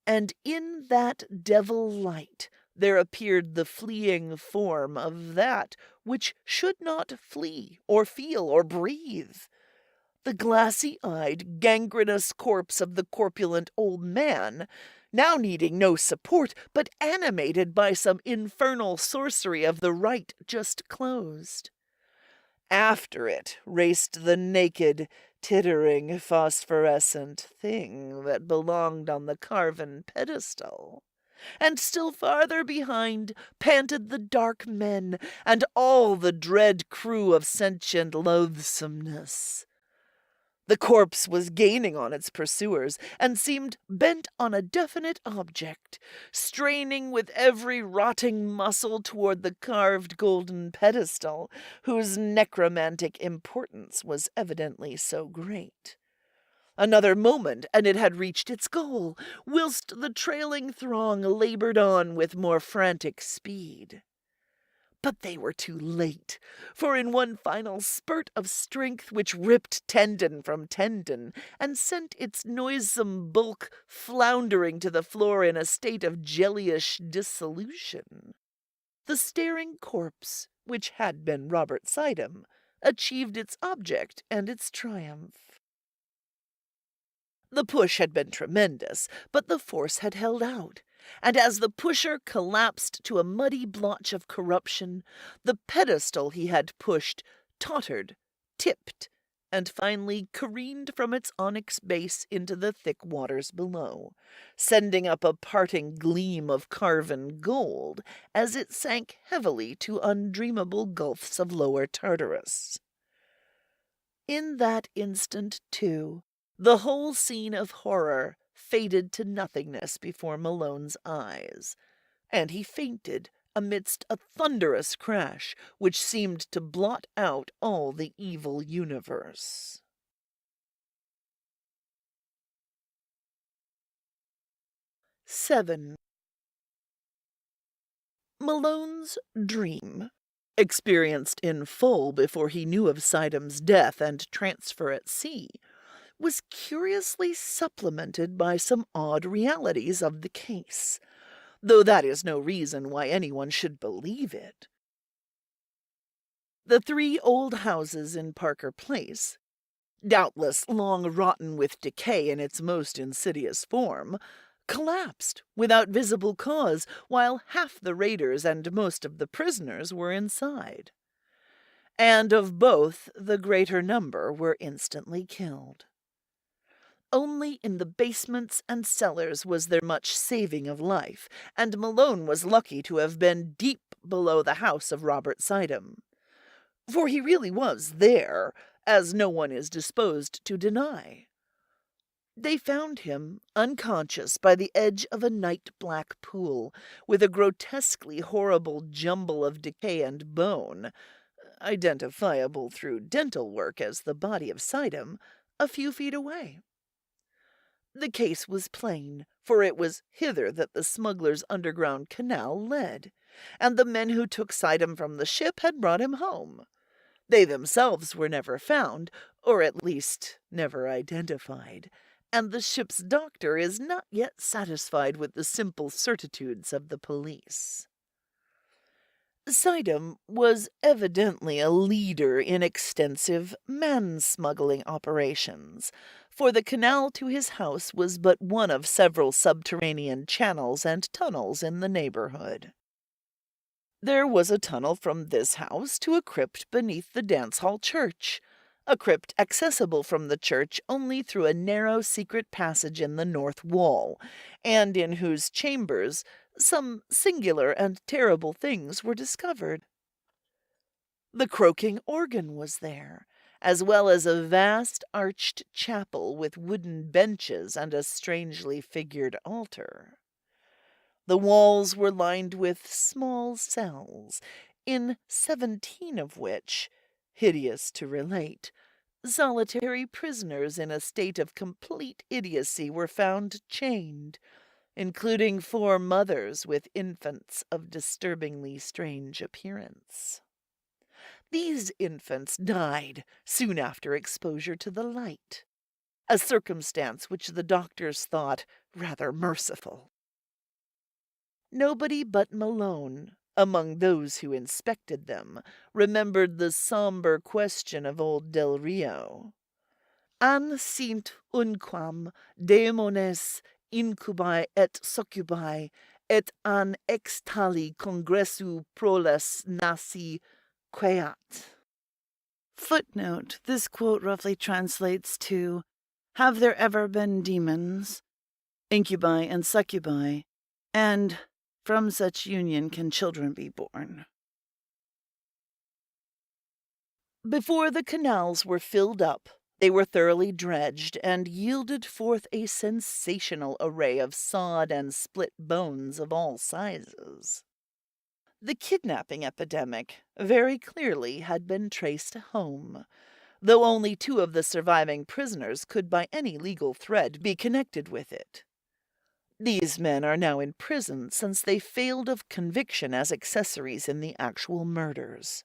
and in that devil light there appeared the fleeing form of that which should not flee, or feel, or breathe. The glassy-eyed, gangrenous corpse of the corpulent old man, now needing no support, but animated by some infernal sorcery of the rite just closed. After it raced the naked, tittering, phosphorescent thing that belonged on the carven pedestal. And still farther behind panted the dark men and all the dread crew of sentient loathsomeness. The corpse was gaining on its pursuers, and seemed bent on a definite object, straining with every rotting muscle toward the carved golden pedestal, whose necromantic importance was evidently so great. Another moment, and it had reached its goal, whilst the trailing throng labored on with more frantic speed. But they were too late, for in one final spurt of strength which ripped tendon from tendon and sent its noisome bulk floundering to the floor in a state of jellyish dissolution, the staring corpse, which had been Robert Suydam, achieved its object and its triumph. The push had been tremendous, but the force had held out, and as the pusher collapsed to a muddy blotch of corruption, the pedestal he had pushed tottered, tipped, and finally careened from its onyx base into the thick waters below, sending up a parting gleam of carven gold as it sank heavily to undreamable gulfs of lower Tartarus. In that instant, too, the whole scene of horror faded to nothingness before Malone's eyes, and he fainted amidst a thunderous crash which seemed to blot out all the evil universe. 7. Malone's dream, experienced in full before he knew of Suydam's death and transfer at sea, was curiously supplemented by some odd realities of the case, though that is no reason why anyone should believe it. The 3 old houses in Parker Place, doubtless long rotten with decay in its most insidious form, collapsed without visible cause while half the raiders and most of the prisoners were inside. And of both, the greater number were instantly killed. Only in the basements and cellars was there much saving of life, and Malone was lucky to have been deep below the house of Robert Suydam. For he really was there, as no one is disposed to deny. They found him unconscious by the edge of a night-black pool, with a grotesquely horrible jumble of decay and bone, identifiable through dental work as the body of Suydam, a few feet away. The case was plain, for it was hither that the smugglers' underground canal led, and the men who took Suydam from the ship had brought him home. They themselves were never found, or at least never identified, and the ship's doctor is not yet satisfied with the simple certitudes of the police. Suydam was evidently a leader in extensive man-smuggling operations, for the canal to his house was but one of several subterranean channels and tunnels in the neighborhood. There was a tunnel from this house to a crypt beneath the dance-hall church, a crypt accessible from the church only through a narrow secret passage in the north wall, and in whose chambers some singular and terrible things were discovered. The croaking organ was there, as well as a vast arched chapel with wooden benches and a strangely figured altar. The walls were lined with small cells, in 17 of which, hideous to relate, solitary prisoners in a state of complete idiocy were found chained, including 4 mothers with infants of disturbingly strange appearance. These infants died soon after exposure to the light, a circumstance which the doctors thought rather merciful. Nobody but Malone, among those who inspected them, remembered the sombre question of old Del Rio. An sint unquam daemones incubi et succubi et an ex tali congressu proles nasi queat. Footnote. This quote roughly translates to, "Have there ever been demons, incubi and succubi, and from such union can children be born?" Before the canals were filled up, they were thoroughly dredged and yielded forth a sensational array of sawed and split bones of all sizes. The kidnapping epidemic very clearly had been traced home, though only 2 of the surviving prisoners could by any legal thread be connected with it. These men are now in prison since they failed of conviction as accessories in the actual murders.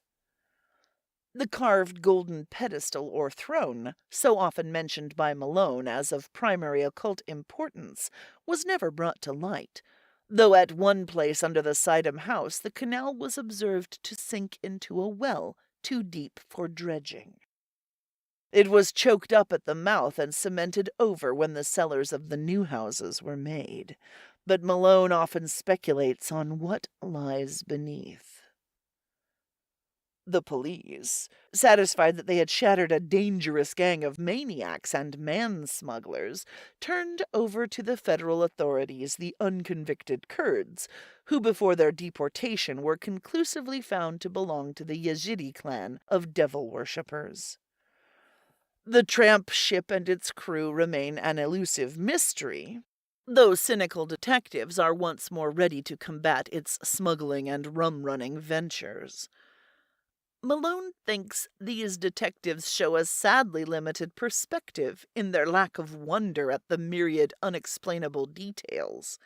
The carved golden pedestal or throne, so often mentioned by Malone as of primary occult importance, was never brought to light, though at one place under the Suydam house the canal was observed to sink into a well too deep for dredging. It was choked up at the mouth and cemented over when the cellars of the new houses were made, but Malone often speculates on what lies beneath. The police, satisfied that they had shattered a dangerous gang of maniacs and man-smugglers, turned over to the federal authorities the unconvicted Kurds, who before their deportation were conclusively found to belong to the Yazidi clan of devil worshippers. The tramp ship and its crew remain an elusive mystery, though cynical detectives are once more ready to combat its smuggling and rum-running ventures. Malone thinks these detectives show a sadly limited perspective in their lack of wonder at the myriad unexplainable details,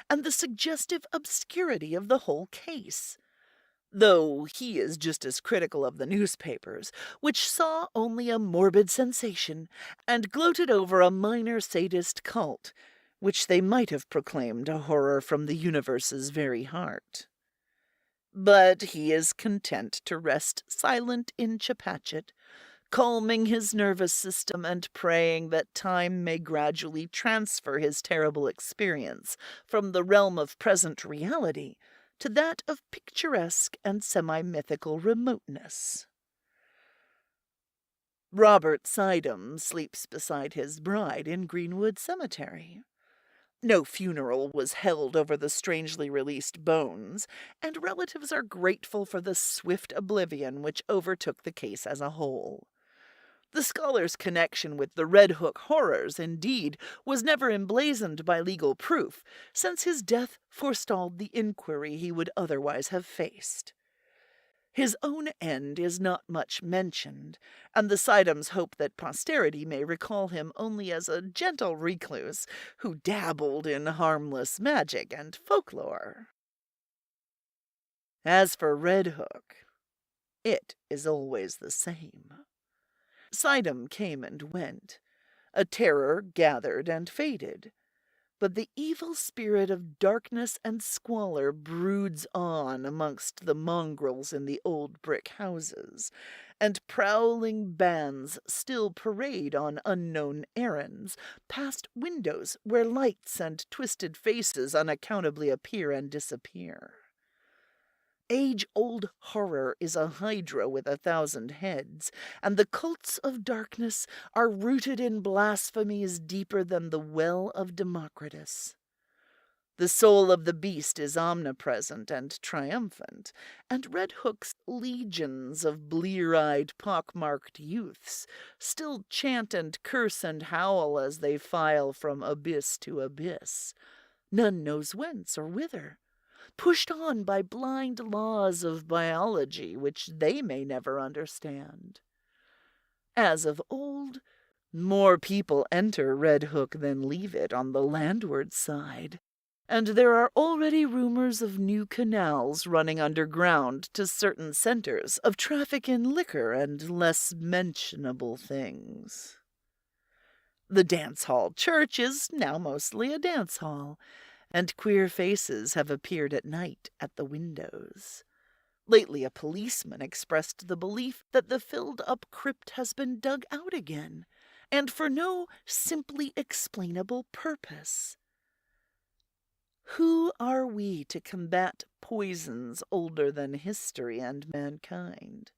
and the suggestive obscurity of the whole case, though he is just as critical of the newspapers, which saw only a morbid sensation and gloated over a minor sadist cult, which they might have proclaimed a horror from the universe's very heart. But he is content to rest silent in Chepachet, calming his nervous system and praying that time may gradually transfer his terrible experience from the realm of present reality to that of picturesque and semi-mythical remoteness. Robert Suydam sleeps beside his bride in Greenwood Cemetery. No funeral was held over the strangely released bones, and relatives are grateful for the swift oblivion which overtook the case as a whole. The scholar's connection with the Redhook horrors, indeed, was never emblazoned by legal proof, since his death forestalled the inquiry he would otherwise have faced. His own end is not much mentioned, and the Suydams hope that posterity may recall him only as a gentle recluse who dabbled in harmless magic and folklore. As for Redhook, it is always the same. Suydam came and went. A terror gathered and faded. But the evil spirit of darkness and squalor broods on amongst the mongrels in the old brick houses, and prowling bands still parade on unknown errands, past windows where lights and twisted faces unaccountably appear and disappear. age-old horror is a hydra with 1,000 heads, and the cults of darkness are rooted in blasphemies deeper than the well of Democritus. The soul of the beast is omnipresent and triumphant, and Redhook's legions of blear-eyed, pock-marked youths still chant and curse and howl as they file from abyss to abyss, none knows whence or whither, pushed on by blind laws of biology which they may never understand. As of old, more people enter Redhook than leave it on the landward side, and there are already rumors of new canals running underground to certain centers of traffic in liquor and less mentionable things. The dance hall church is now mostly a dance hall, and queer faces have appeared at night at the windows. Lately a policeman expressed the belief that the filled-up crypt has been dug out again, and for no simply explainable purpose. Who are we to combat poisons older than history and mankind?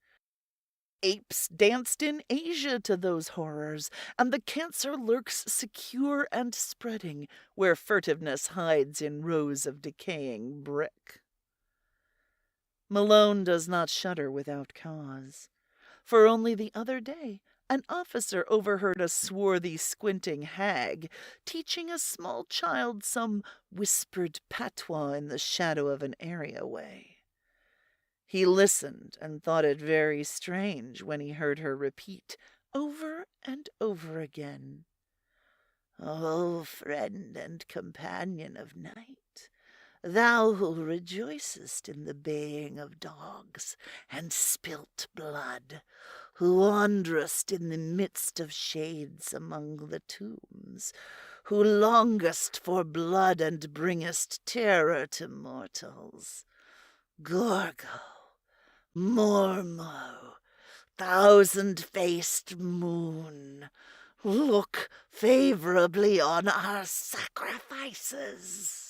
Apes danced in Asia to those horrors, and the cancer lurks secure and spreading where furtiveness hides in rows of decaying brick. Malone does not shudder without cause, for only the other day an officer overheard a swarthy, squinting hag teaching a small child some whispered patois in the shadow of an areaway. He listened and thought it very strange when he heard her repeat over and over again, "O friend and companion of night, thou who rejoicest in the baying of dogs and spilt blood, who wanderest in the midst of shades among the tombs, who longest for blood and bringest terror to mortals. Gorgo, Mormo, thousand-faced moon, look favorably on our sacrifices."